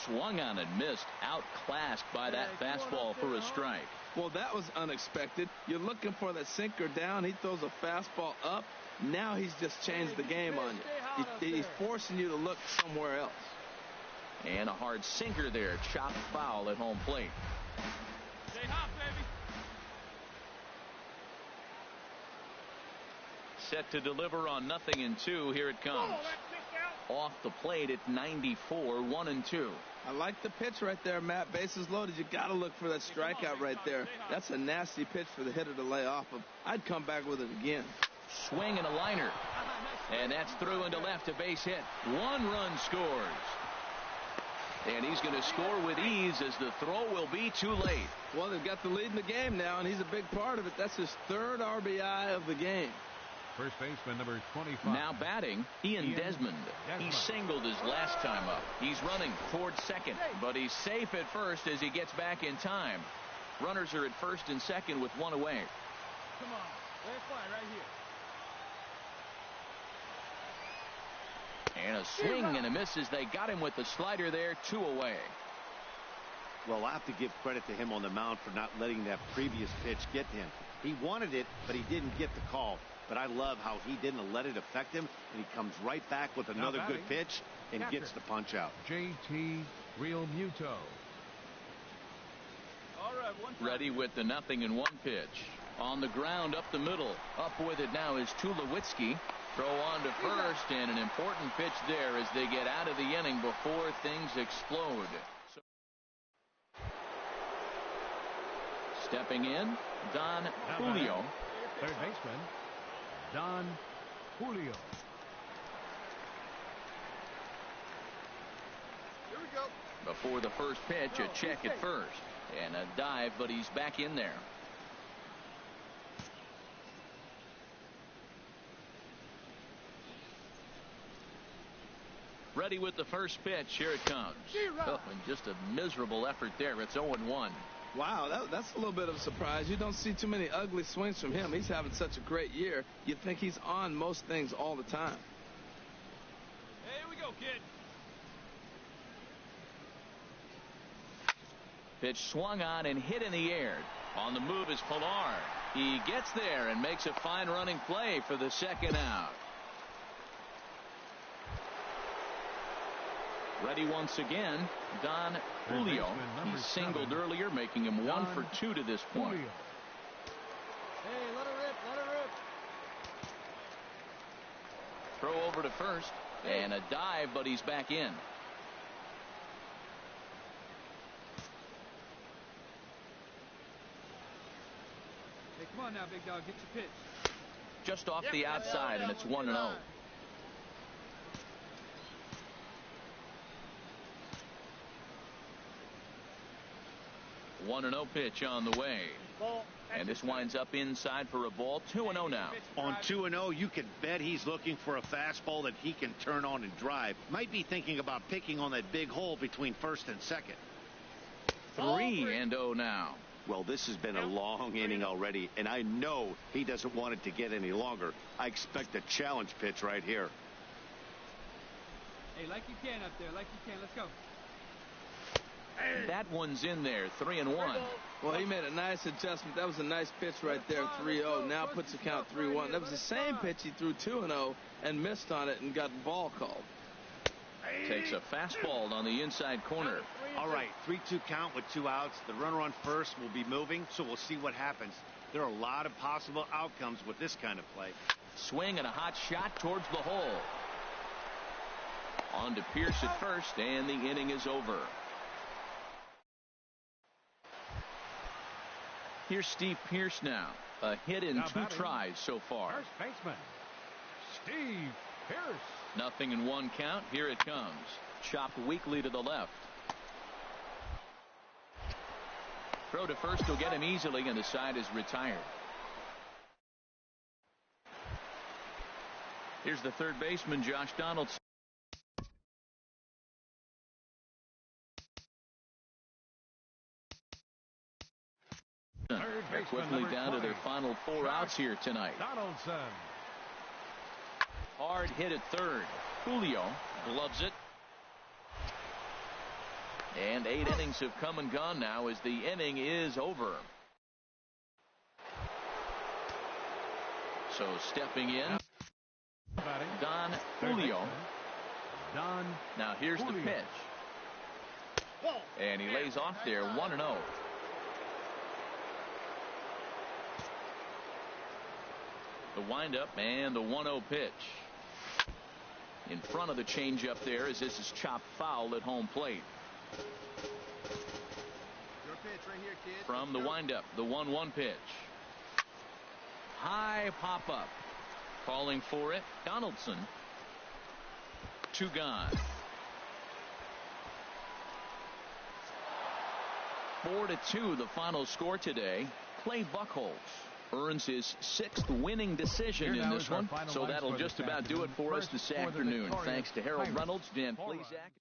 Swung on and missed. Outclassed by that fastball for a strike. Well, that was unexpected. You're looking for that sinker down. He throws a fastball up. Now he's just changed the game on you. He's forcing you to look somewhere else. And a hard sinker there. Chopped foul at home plate. Stay hot, baby. Set to deliver on 0-2. Here it comes. Off the plate at 94, 1-2. I like the pitch right there, Matt. Bases loaded. You got to look for that strikeout right there. That's a nasty pitch for the hitter to lay off of. I'd come back with it again. Swing and a liner. And that's through into left, a base hit. 1 run scores. And he's going to score with ease as the throw will be too late. Well, they've got the lead in the game now, and he's a big part of it. That's his 3rd RBI of the game. First baseman number 25. Now batting, Ian Desmond. He singled his last time up. He's running towards second, but he's safe at first as he gets back in time. Runners are at first and second with 1 away. Come on, let it fly right here. And a swing and a miss as they got him with the slider there, 2 away. Well, I have to give credit to him on the mound for not letting that previous pitch get to him. He wanted it, but he didn't get the call. But I love how he didn't let it affect him, and he comes right back with another good pitch and gets the punch out. JT Realmuto. All right, ready with the 0-1 pitch. On the ground up the middle. Up with it now is Tulowitzki. Throw on to first, and an important pitch there as they get out of the inning before things explode. Stepping in, Don Julio. Third baseman, Don Julio. Here we go. Before the first pitch, a check at first. And a dive, but he's back in there. Ready with the first pitch. Here it comes. Oh, and just a miserable effort there. It's 0-1. Wow, that's a little bit of a surprise. You don't see too many ugly swings from him. He's having such a great year. You'd think he's on most things all the time. Hey, here we go, kid. Pitch swung on and hit in the air. On the move is Pilar. He gets there and makes a fine running play for the second out. Ready once again, Don Julio. He singled earlier, making him 1 for 2 to this point. Hey, let her rip, let her rip. Throw over to first, and a dive, but he's back in. Hey, come Come on now, big dog. Get your pitch. Just off the outside, and it's 1-0. 1-0 pitch on the way. And this winds up inside for a ball. 2-0 now. On 2-0, you can bet he's looking for a fastball that he can turn on and drive. Might be thinking about picking on that big hole between first and second. 3-0 now. Well, this has been a long inning already, and I know he doesn't want it to get any longer. I expect a challenge pitch right here. Hey, like you can up there. Like you can. Let's go. That one's in there. 3-1. Well, he made a nice adjustment. That was a nice pitch right there. 3-0. Now puts the count 3-1. That was the same pitch he threw 2-0 and missed on it and got the ball called. Takes a fastball on the inside corner. All right, 3-2 count with 2 outs. The runner on first will be moving, so we'll see what happens. There are a lot of possible outcomes with this kind of play. Swing and a hot shot towards the hole. On to Pierce at first, and the inning is over. Here's Steve Pierce now. A hit in 2 tries so far. First baseman, Steve Pierce. 0-1 count. Here it comes. Chopped weakly to the left. Throw to first will get him easily, and the side is retired. Here's the third baseman, Josh Donaldson. They're quickly down to their final 4 outs here tonight. Donaldson. Hard hit at third. Julio gloves it. And 8 innings have come and gone now as the inning is over. So stepping in, Don Julio. Now here's the pitch. And he lays off there. 1-0. The windup and the 1-0 pitch. In front of the changeup there as this is chopped foul at home plate. Your pitch right here, kid. From the windup, the 1-1 pitch. High pop-up. Calling for it, Donaldson. 2 gone. 4-2 the final score today. Clay Buchholz earns his 6th winning decision in this one. So that'll just about do it for us this afternoon. Thanks to Harold Reynolds, Dan Plesac.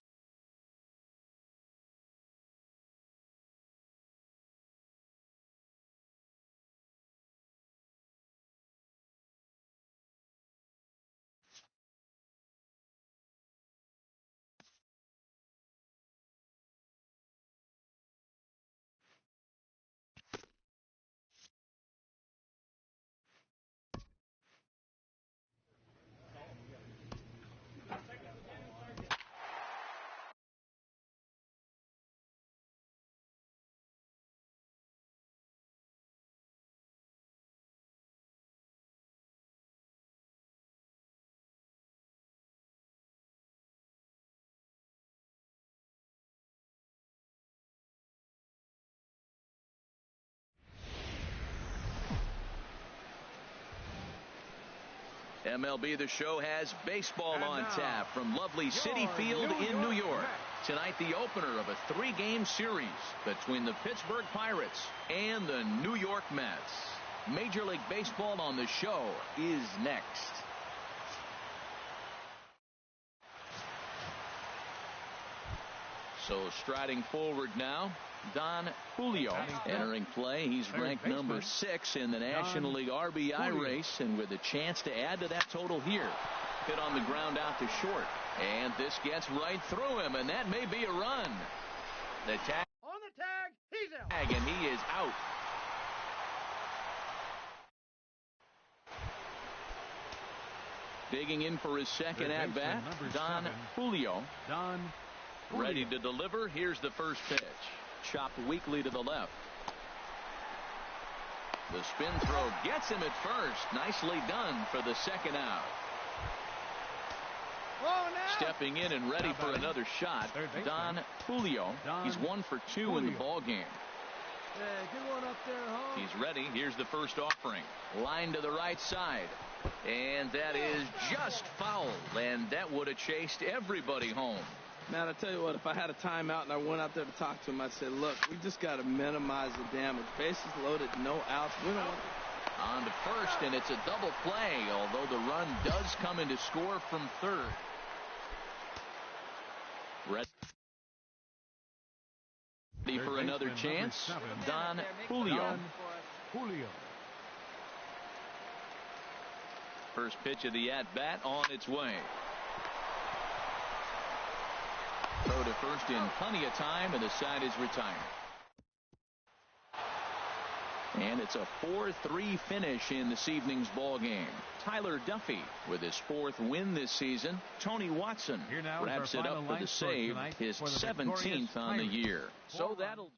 MLB The Show has baseball on tap from lovely Citi Field in New York. Tonight, the opener of a 3-game series between the Pittsburgh Pirates and the New York Mets. Major League Baseball on the Show is next. So striding forward now, Don Julio entering play. He's ranked number 6 in the National League RBI race, and with a chance to add to that total here. Hit on the ground out to short, and this gets right through him, and that may be a run. The tag On the tag, he's out. And he is out. Digging in for his second at bat, Don Julio. Ready to deliver. Here's the first pitch. Chopped weakly to the left. The spin throw gets him at first. Nicely done for the second out. Stepping in and ready for another shot, Don Julio. He's 1 for 2 in the ball game. Good one up there, huh? He's ready. Here's the first offering. Line to the right side. And that is just foul. And that would have chased everybody home. Man, I tell you what, if I had a timeout and I went out there to talk to him, I'd say, look, we just got to minimize the damage. Bases loaded, no outs. We don't want on to first, and it's a double play, although the run does come in to score from third. Ready for another chance? Don Julio. First pitch of the at-bat on its way. Throw to first in plenty of time, and the side is retired. And it's a 4-3 finish in this evening's ball game. Tyler Duffy with his 4th win this season. Tony Watson wraps it up for the save, his 17th on the year. So that'll...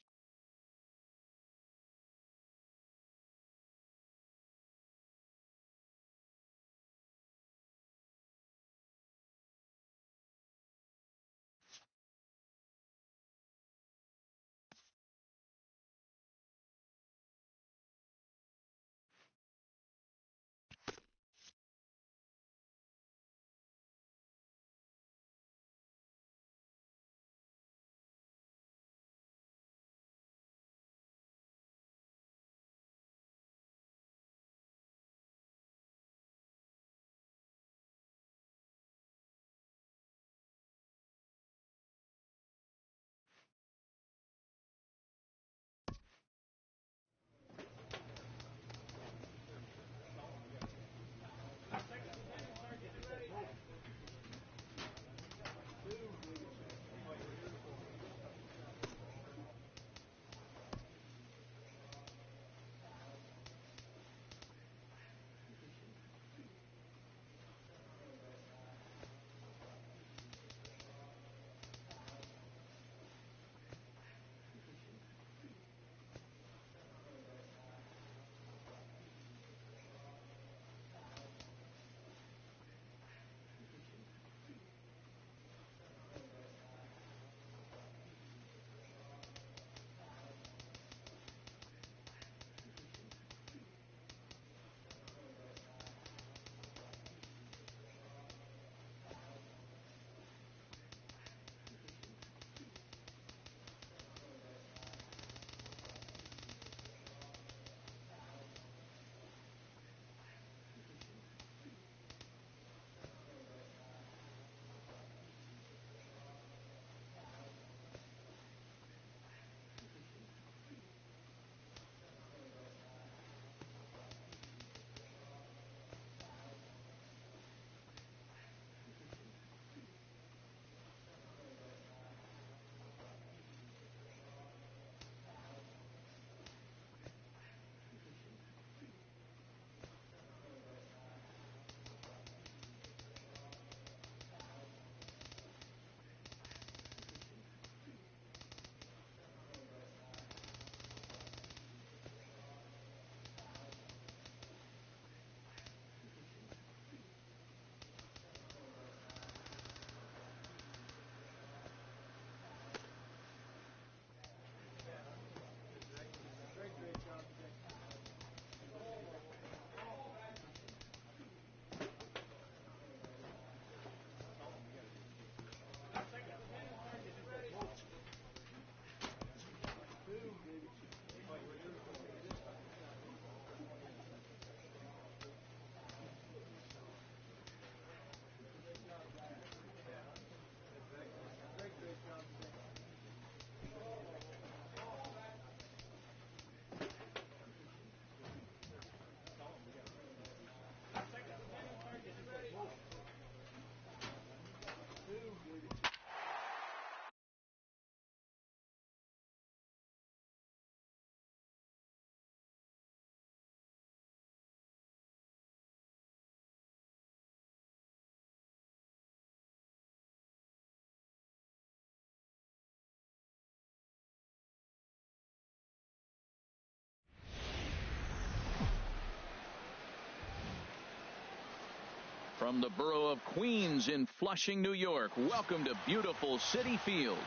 From the borough of Queens in Flushing, New York, welcome to beautiful Citi Field.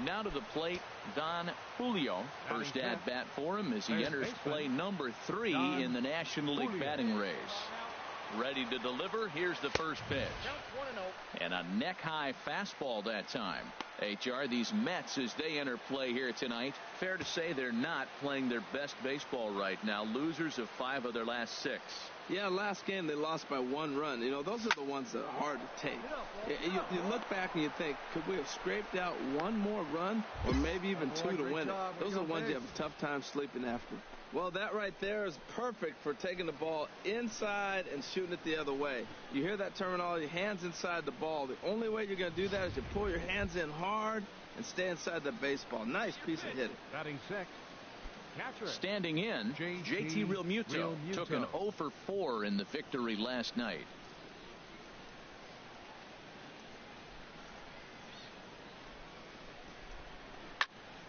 Now to the plate, Don Julio. First at bat for him as he enters play number 3 in the National League batting race. Ready to deliver. Here's the first pitch. And a neck-high fastball that time. HR, these Mets, as they enter play here tonight, fair to say they're not playing their best baseball right now. Losers of 5 of their last 6. Yeah, last game they lost by 1 run. You know, those are the ones that are hard to take. You look back and you think, could we have scraped out 1 more run or maybe even 2 to win it? Those are the ones you have a tough time sleeping after. Well, that right there is perfect for taking the ball inside and shooting it the other way. You hear that terminology, hands inside the ball. The only way you're going to do that is to pull your hands in hard and stay inside the baseball. Nice piece of hitting. Batting 6. Catcher. Standing in, JT Realmuto took an 0 for 4 in the victory last night.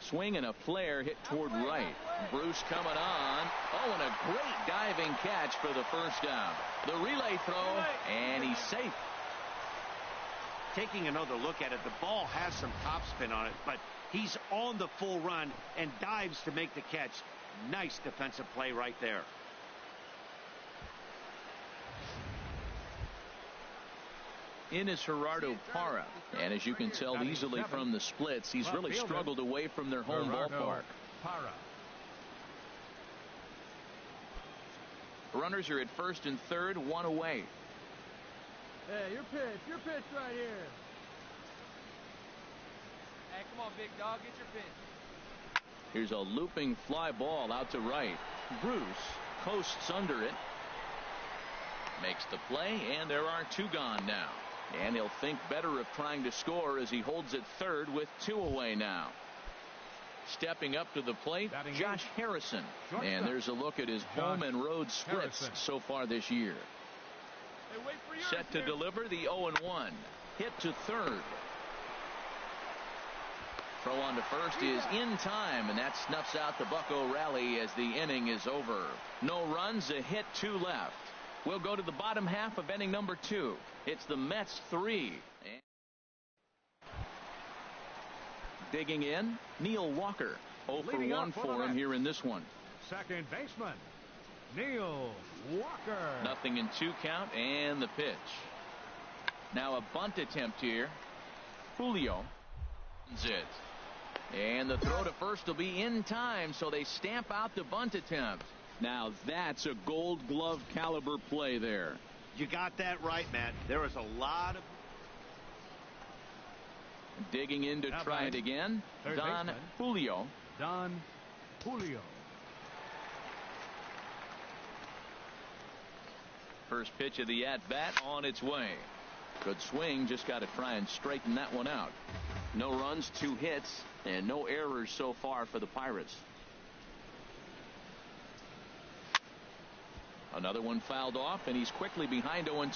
Swing and a flare hit toward right. Bruce coming on. Oh, and a great diving catch for the first down. The relay throw, and he's safe. Taking another look at it, the ball has some topspin on it, but he's on the full run and dives to make the catch. Nice defensive play right there. In is Gerardo Parra, and as you can tell easily from the splits, he's really struggled away from their home ballpark. Runners are at first and third, 1 away. Hey, your pitch right here. Hey, come on, big dog, get your pitch. Here's a looping fly ball out to right. Bruce coasts under it, makes the play, and there are 2 gone now. And he'll think better of trying to score as he holds it third with 2 away now. Stepping up to the plate, Josh Harrison. And there's a look at his home and road splits so far this year. Set to deliver the 0-1. Hit to third. Throw on to first is in time, and that snuffs out the Bucco rally as the inning is over. No runs, a hit, 2 left. We'll go to the bottom half of inning number 2. It's the Mets 3. Digging in, Neil Walker. 0 for 1 for him here in this one. Second baseman, Neil Walker. 0-2 count and the pitch. Now a bunt attempt here. Julio. And the throw to first will be in time, so they stamp out the bunt attempt. Now that's a Gold Glove caliber play there. You got that right, Matt. There was a lot of... Digging in to try it again, Don Julio. Don Julio. First pitch of the at-bat on its way. Good swing, just got to try and straighten that one out. No runs, 2 hits, and no errors so far for the Pirates. Another one fouled off, and he's quickly behind 0-2.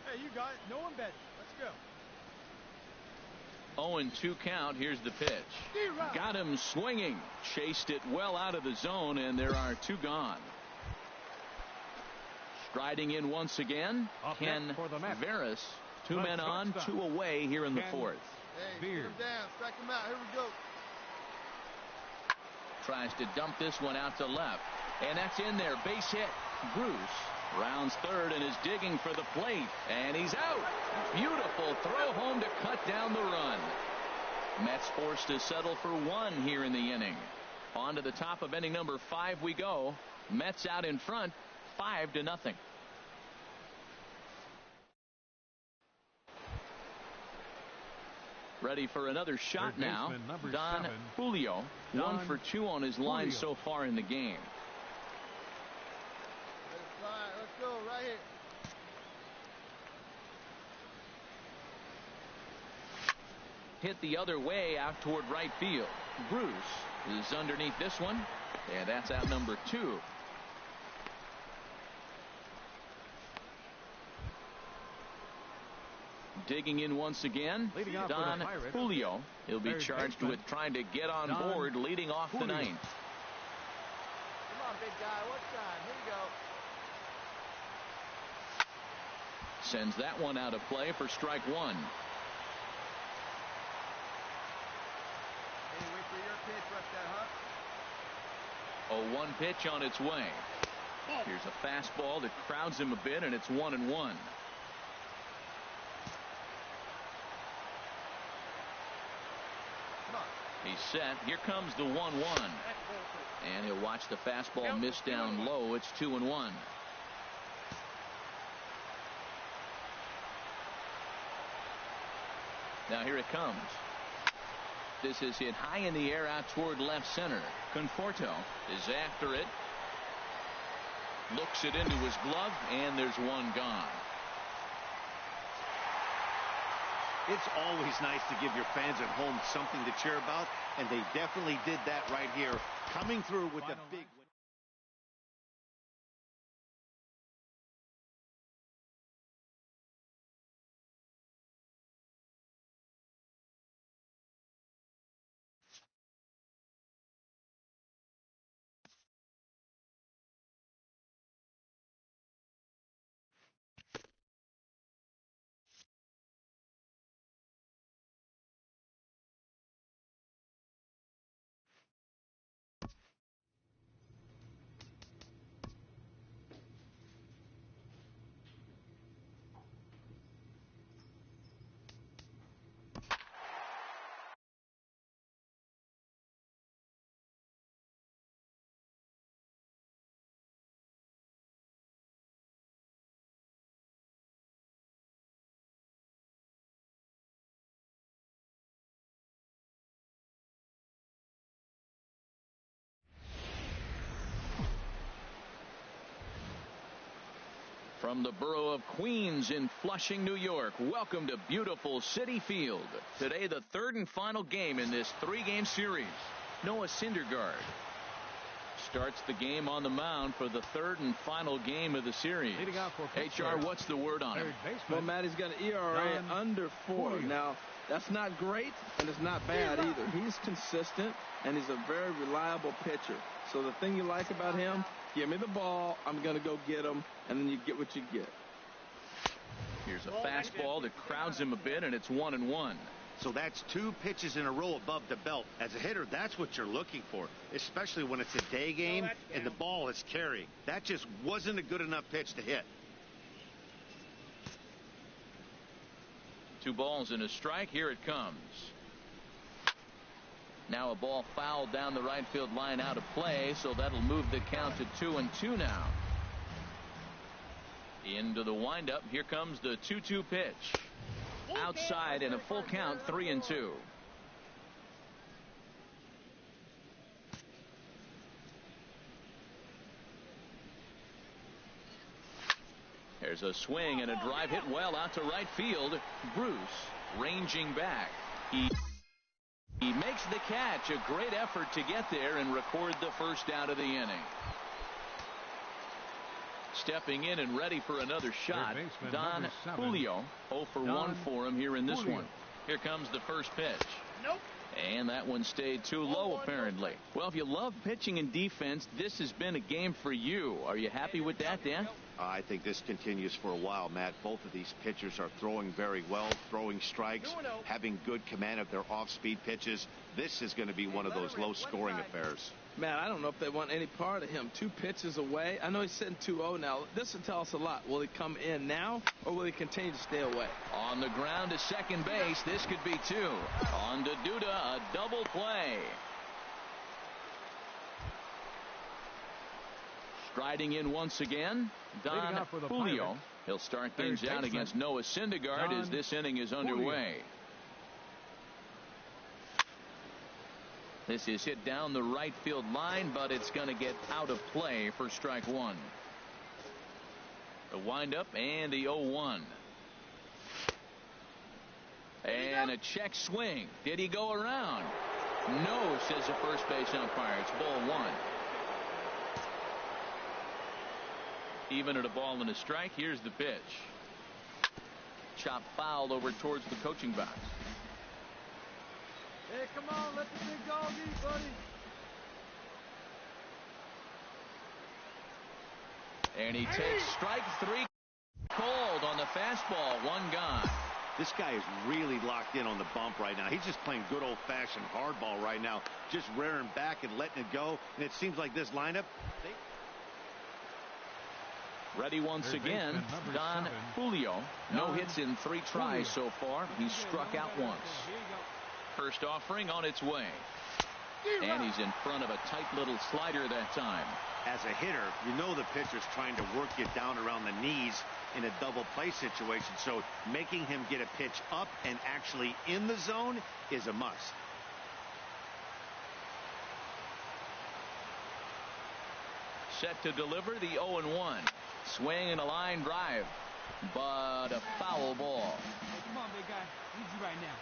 Hey, you got it. No one bet. Let's go. 0-2 count. Here's the pitch. Got him swinging. Chased it well out of the zone, and there are 2 gone. Striding in once again, Ken Veras. 2 men on, 2 away here in the 4th. Hey, get him down. Strike him out. Here we go. Tries to dump this one out to left. And that's in there. Base hit. Bruce rounds third and is digging for the plate. And he's out. Beautiful throw home to cut down the run. Mets forced to settle for 1 here in the inning. On to the top of inning number 5 we go. Mets out in front, 5-0. Ready for another shot now. Don Julio, 1 for 2 on his line so far in the game. Let's go right here. Hit the other way out toward right field. Bruce is underneath this one, and that's out number 2. Digging in once again, Don Julio. He'll be charged with trying to get on board leading off the 9th. Come on, big guy. What time? Here we go. Sends that one out of play for strike one. Hey, wait for your pitch right there, huh? 0-1 pitch on its way. Here's a fastball that crowds him a bit, and it's 1-1. He's set. Here comes the 1-1. And he'll watch the fastball miss down low. It's 2-1. Now here it comes. This is hit high in the air out toward left center. Conforto is after it. Looks it into his glove, and there's one gone. It's always nice to give your fans at home something to cheer about, and they definitely did that right here, coming through with the big win. From the borough of Queens in Flushing, New York, welcome to beautiful Citi Field. Today, the third and final game in this three-game series. Noah Syndergaard starts the game on the mound for the third and final game of the series. HR, what's the word on him? Well, Matt, he's got an ERA under 4. Now, that's not great, and it's not bad either. He's consistent, and he's a very reliable pitcher. So the thing you like about him, give me the ball, I'm going to go get him, and then you get what you get. Here's a fastball that crowds him a bit, and it's 1-1. So that's 2 pitches in a row above the belt. As a hitter, that's what you're looking for, especially when it's a day game and the ball is carrying. That just wasn't a good enough pitch to hit. 2 balls and a strike. Here it comes. Now a ball fouled down the right field line out of play, so that'll move the count to 2-2 now. Into the windup. Here comes the 2-2 pitch. Outside in a full count, 3-2. There's a swing and a drive hit well out to right field. Bruce ranging back. He makes the catch. A great effort to get there and record the first out of the inning. Stepping in and ready for another shot, Don Julio. 0 for 1 for him here in this one. Here comes the first pitch. Nope. And that one stayed too low, apparently. Well, if you love pitching and defense, this has been a game for you. Are you happy with that, Dan? I think this continues for a while, Matt. Both of these pitchers are throwing very well, throwing strikes, having good command of their off-speed pitches. This is going to be one of those low-scoring affairs. Man, I don't know if they want any part of him. 2 pitches away. I know he's sitting 2-0 now. This will tell us a lot. Will he come in now, or will he continue to stay away? On the ground to second base. This could be 2. On to Duda, a double play. Striding in once again, Don Julio. He'll start things out against Noah Syndergaard as this inning is underway. This is hit down the right field line, but it's going to get out of play for strike 1. The windup and the 0-1. And a check swing. Did he go around? No, says the first base umpire. It's ball 1. Even at a ball and a strike. Here's the pitch. Chop foul over towards the coaching box. Hey, come on, let the big dog eat, buddy. And he takes strike 3. Cold on the fastball, one gone. This guy is really locked in on the bump right now. He's just playing good old-fashioned hardball right now, just rearing back and letting it go. And it seems like this lineup. Ready once again, Don Julio. No hits in 3 tries so far. He's struck out once. First offering on its way. And he's in front of a tight little slider that time. As a hitter, you know the pitcher's trying to work you down around the knees in a double play situation. So making him get a pitch up and actually in the zone is a must. Set to deliver the 0-1. Swing and a line drive, but a foul ball. Hey, come on, big guy. Need you right now.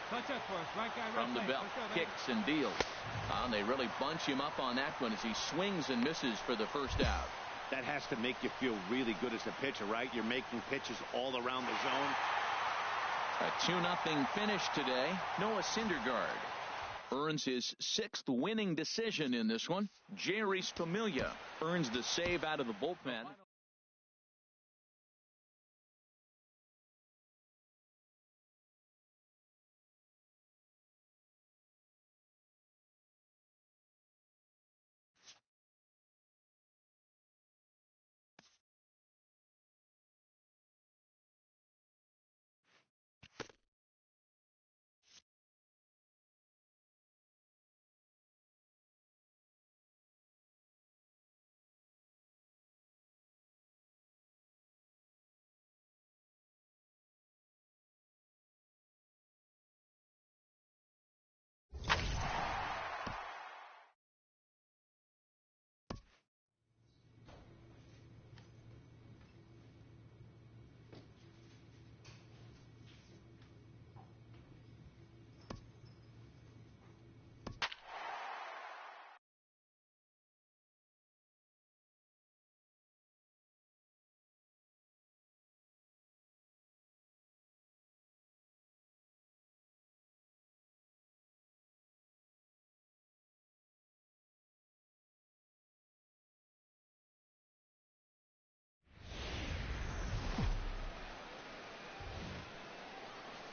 Touch up for us, right guy, right From the belt, kicks and deals. And they really bunch him up on that one as he swings and misses for the first out. That has to make you feel really good as a pitcher, right? You're making pitches all around the zone. A 2-0 finish today. Noah Syndergaard earns his 6th winning decision in this one. Jerry Familia earns the save out of the bullpen.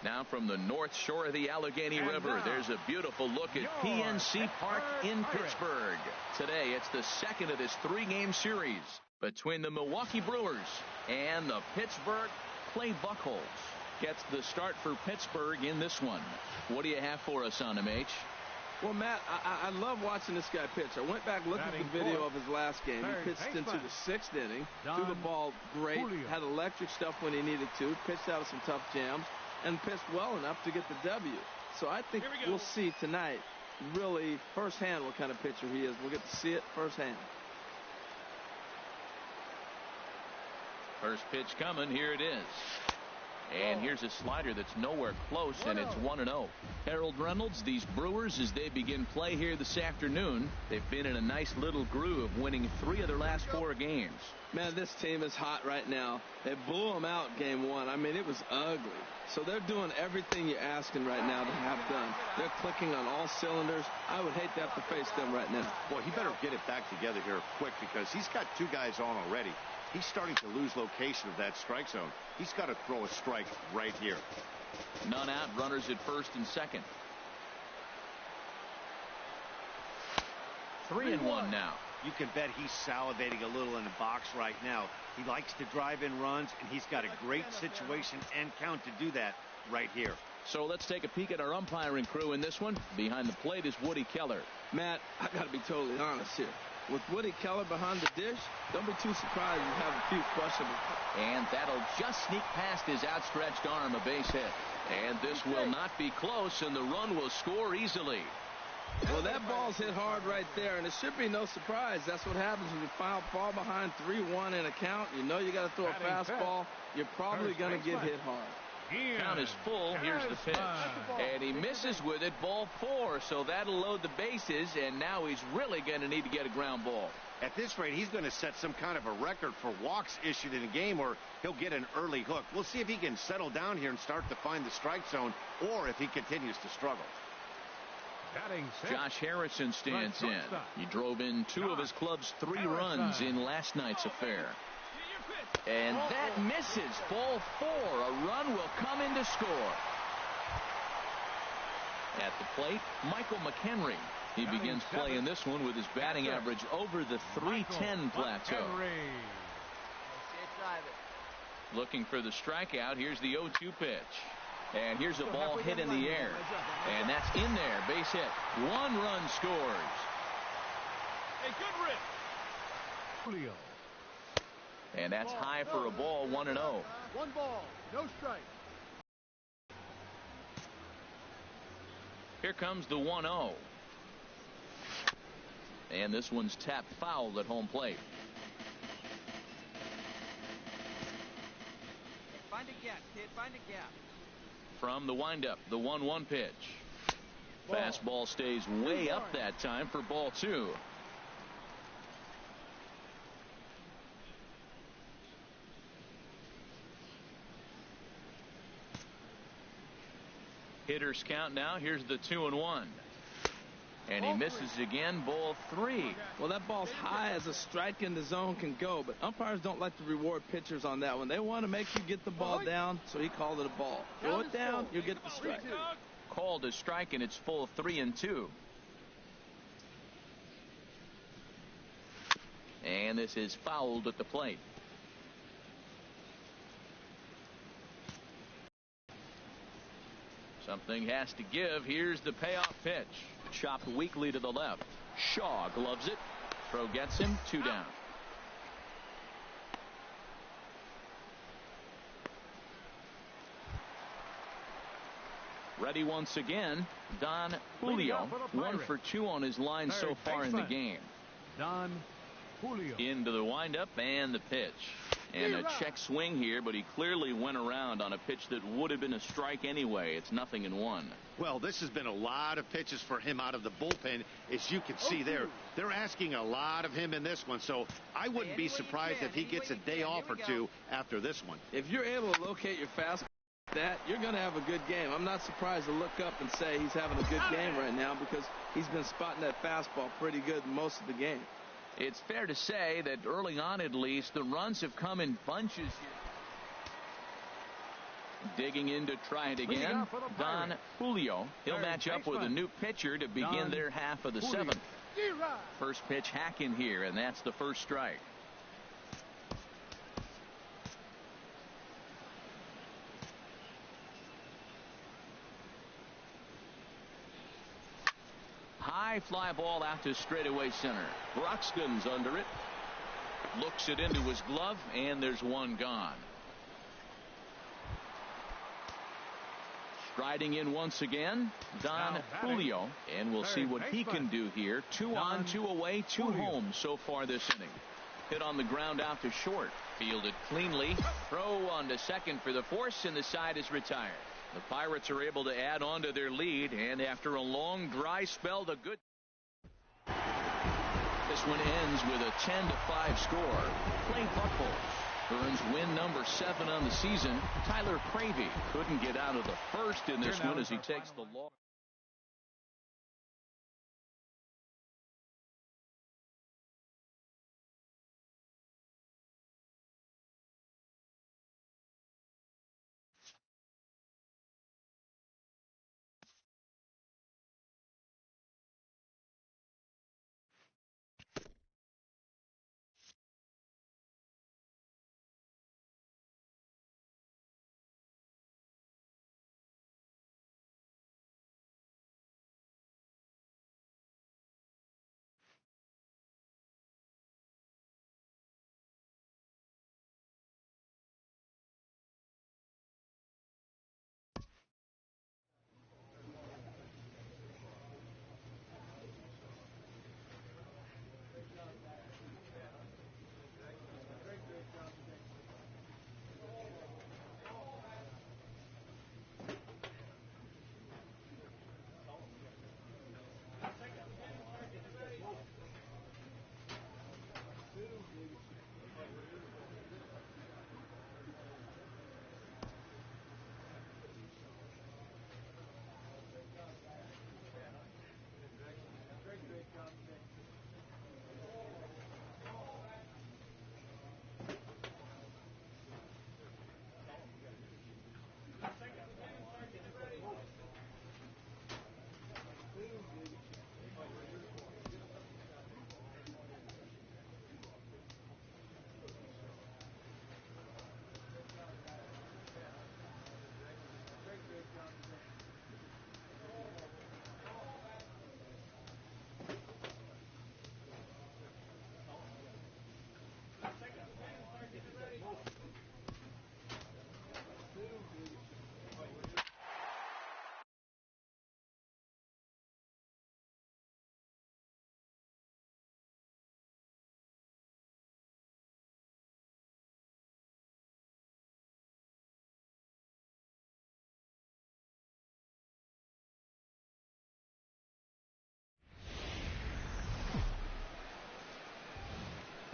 Now from the north shore of the Allegheny River, there's a beautiful look at PNC Park in Pittsburgh. Today, it's the second of this 3-game series between the Milwaukee Brewers and the Pittsburgh Clay Buckholes. Gets the start for Pittsburgh in this one. What do you have for us on him, H? Well, Matt, I love watching this guy pitch. I went back, looked at the video of his last game. He pitched into the 6th inning, threw the ball great, had electric stuff when he needed to, pitched out of some tough jams, and pitched well enough to get the W. So I think we'll see tonight really firsthand what kind of pitcher he is. We'll get to see it firsthand. First pitch coming. Here it is. And here's a slider that's nowhere close, and it's 1-0. Harold Reynolds, these Brewers, as they begin play here this afternoon, they've been in a nice little groove, winning 3 of their last 4 games. Man, this team is hot right now. They blew them out game 1. I mean, it was ugly. So they're doing everything you're asking right now to have done. They're clicking on all cylinders. I would hate to have to face them right now. Boy, he better get it back together here quick because he's got 2 guys on already. He's starting to lose location of that strike zone. He's got to throw a strike right here. None out, runners at first and second. 3-1 now. You can bet he's salivating a little in the box right now. He likes to drive in runs, and he's got a great situation and count to do that right here. So let's take a peek at our umpiring crew in this one. Behind the plate is Woody Keller. Matt, I got to be totally honest here. With Woody Keller behind the dish, don't be too surprised you have a few questionable. And that'll just sneak past his outstretched arm, a base hit. And this will not be close, and the run will score easily. Well, that ball's hit hard right there, and it should be no surprise. That's what happens when you fall behind 3-1 in a count. You know you got to throw a fastball. You're probably going to get hit hard. Count is full. Here's the pitch. And he misses with it, ball 4. So that'll load the bases, and now he's really going to need to get a ground ball. At this rate, he's going to set some kind of a record for walks issued in a game, or he'll get an early hook. We'll see if he can settle down here and start to find the strike zone, or if he continues to struggle. Batting six. Josh Harrison stands in. He drove in 2 of his club's 3 runs in last night's affair. And that misses. Ball 4. A run will come in to score. At the plate, Michael McHenry. He begins playing this one with his batting average over the 310 plateau. Looking for the strikeout. Here's the 0-2 pitch. And here's a ball hit in the air. And that's in there. Base hit. 1 run scores. A good rip. Julio. And that's high for a ball. 1-0. 1 ball, no strike. Here comes the 1-0. And this one's tapped foul at home plate. Find a gap, kid. Find a gap. From the windup, the 1-1 pitch. Fastball stays way up that time for ball 2. Hitters count now. Here's the 2-1. And he misses again. Ball 3. Well, that ball's high as a strike in the zone can go, but umpires don't like to reward pitchers on that one. They want to make you get the ball down, so he called it a ball. Throw it down, you'll get the strike. Called a strike, and it's full 3-2. And this is fouled at the plate. Something has to give. Here's the payoff pitch. Chopped weakly to the left. Shaw gloves it. Throw gets him. 2 down. Ready once again. Don Julio. 1 for 2 on his line so far in the game. Don Julio. Into the windup and the pitch. And a check swing here, but he clearly went around on a pitch that would have been a strike anyway. It's 0-1. Well, this has been a lot of pitches for him out of the bullpen, as you can see there. They're asking a lot of him in this one, so I wouldn't be surprised if he gets a day off or 2 after this one. If you're able to locate your fastball that, you're going to have a good game. I'm not surprised to look up and say he's having a good game right now because he's been spotting that fastball pretty good most of the game. It's fair to say that early on, at least, the runs have come in bunches here. Digging in to try it again, Don Julio. He'll match up with a new pitcher to begin their half of the 7th. First pitch hacking here, and that's the first strike. High fly ball out to straightaway center. Broxton's under it. Looks it into his glove, and there's 1 gone. Striding in once again, Don Julio, and we'll see what he can do here. 2 on, 2 away, 2 home so far this inning. Hit on the ground out to short. Fielded cleanly. Throw on to second for the force, and the side is retired. The Pirates are able to add on to their lead, and after a long dry spell, the good. This one ends with a 10-5 score. Clay Buchholz earns win number 7 on the season. Tyler Cravey couldn't get out of the first in this one as he takes the loss.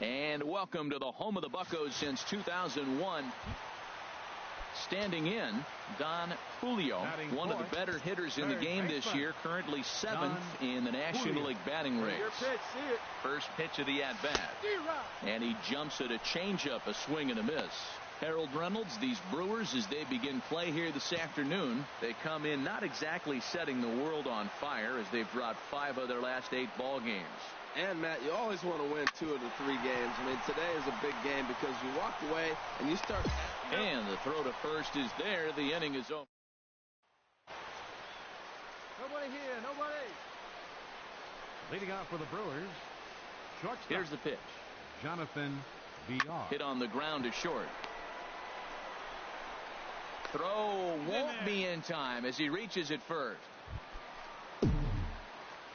And welcome to the home of the Buccos since 2001. Standing in, Don Julio, one of the better hitters in the game this year, currently 7th in the National League batting race. First pitch of the at-bat. And he jumps at a changeup, a swing and a miss. Harold Reynolds, these Brewers, as they begin play here this afternoon, they come in not exactly setting the world on fire as they've dropped 5 of their last 8 ball games. And, Matt, you always want to win 2 of the 3 games. I mean, today is a big game because you walk away and you start. And the throw to first is there. The inning is over. Nobody here, nobody. Leading off for the Brewers, shortstop. Here's the pitch. Jonathan VR. Hit on the ground to short. Throw won't be in time as he reaches it first.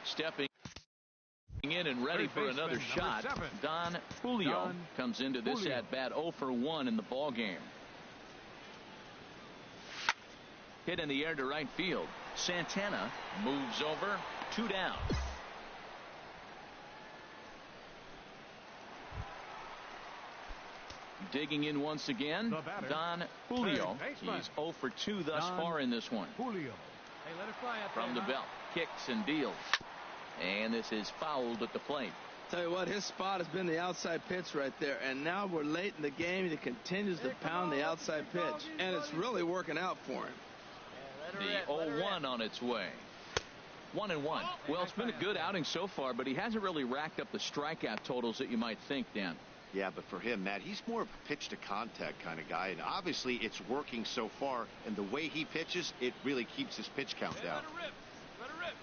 Stepping in and ready for another shot. Don Julio comes into this at-bat 0 for 1 in the ball game. Hit in the air to right field. Santana moves over. 2 down. Digging in once again, Don Julio. He's 0 for 2 thus far in this one. Julio. Hey, let it fly up from the belt, kicks and deals. And this is fouled at the plate. Tell you what, his spot has been the outside pitch right there. And now we're late in the game. He continues to pound the outside pitch. And it's really working out for him. The 0-1 on its way. 1-1. Well, it's been a good outing so far, but he hasn't really racked up the strikeout totals that you might think, Dan. Yeah, but for him, Matt, he's more of a pitch-to-contact kind of guy. And obviously, it's working so far. And the way he pitches, it really keeps his pitch count down. Let it rip.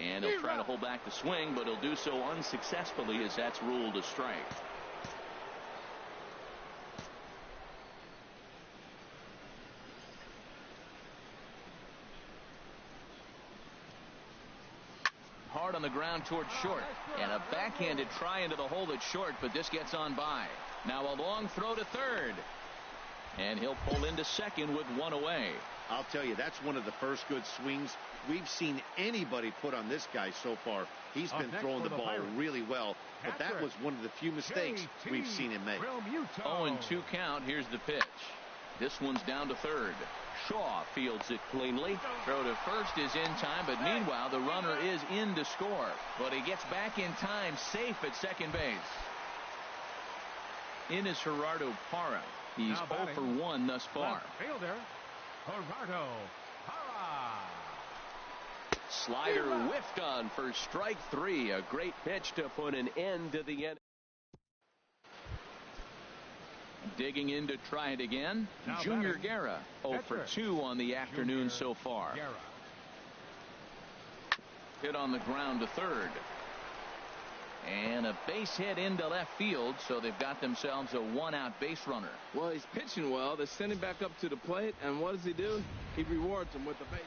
And he'll try to hold back the swing, but he'll do so unsuccessfully as that's ruled a strike. Hard on the ground towards short, and a backhanded try into the hole that's short, but this gets on by. Now a long throw to third, and he'll pull into second with 1 away. I'll tell you, that's one of the first good swings we've seen anybody put on this guy so far. He's been throwing the ball really well, but that was one of the few mistakes we've seen him make. 0-2 count. Here's the pitch. This one's down to third. Shaw fields it cleanly. Throw to first is in time, but meanwhile the runner is in to score. But he gets back in time, safe at second base. In is Gerardo Parra. He's 0 for 1 thus far. Fielder, Gerardo Parra. Slider whiffed on for strike 3. A great pitch to put an end to the end. Digging in to try it again. Junior Guerra 0 for 2 on the afternoon so far. Hit on the ground to third. And a base hit into left field, so they've got themselves a 1-out base runner. Well, he's pitching well. They send him back up to the plate, and what does he do? He rewards him with the base.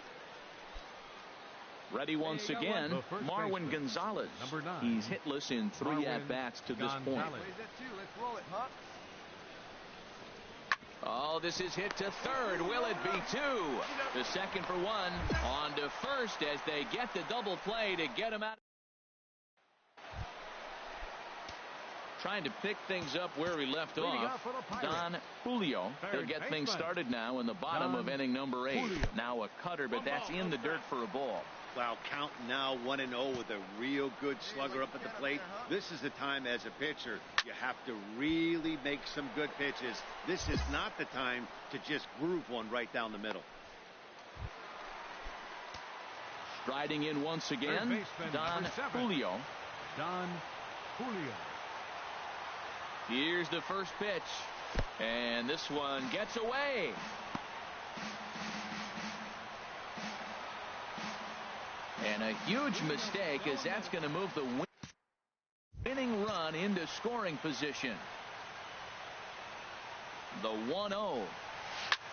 Ready once again, Marwin Gonzalez. He's hitless in 3 at-bats to this point. Let's roll it, Huck. Oh, this is hit to third. Will it be 2? The second for 1. On to first as they get the double play to get him out. Trying to pick things up where he left off. Don Julio. He'll get things started now in the bottom of inning number 8. Now a cutter, but that's in the dirt for a ball. Wow, count now 1-0 with a real good slugger up at the plate. This is the time as a pitcher you have to really make some good pitches. This is not the time to just groove one right down the middle. Striding in once again, Don Julio. Don Julio. Here's the first pitch, and this one gets away. And a huge mistake, as that's going to move the winning run into scoring position. The 1-0.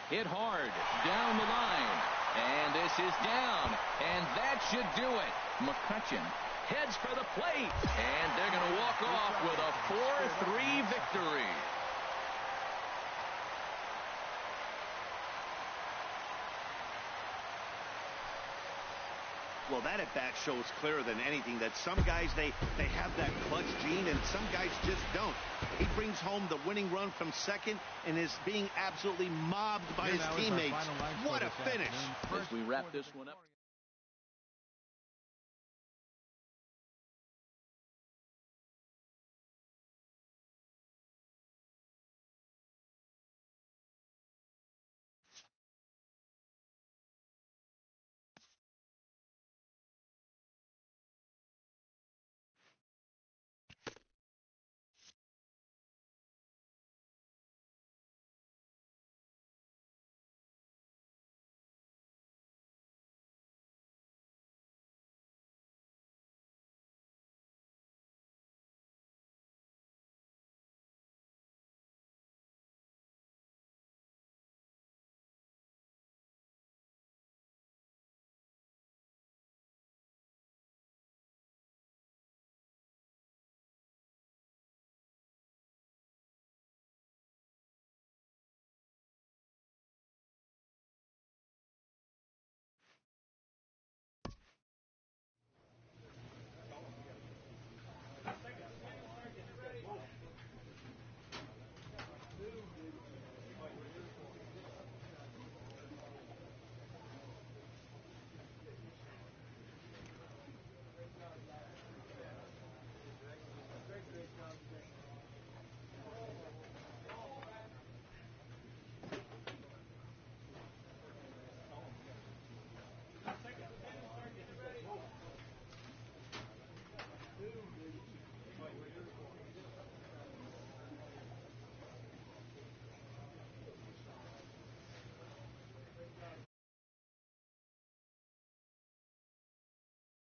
Hit hard down the line. And this is down. And that should do it. McCutcheon heads for the plate. And they're going to walk off with a 4-3 victory. Well, that at-bat shows clearer than anything that some guys, they have that clutch gene, and some guys just don't. He brings home the winning run from second and is being absolutely mobbed by his teammates. What a finish. As we wrap this one up.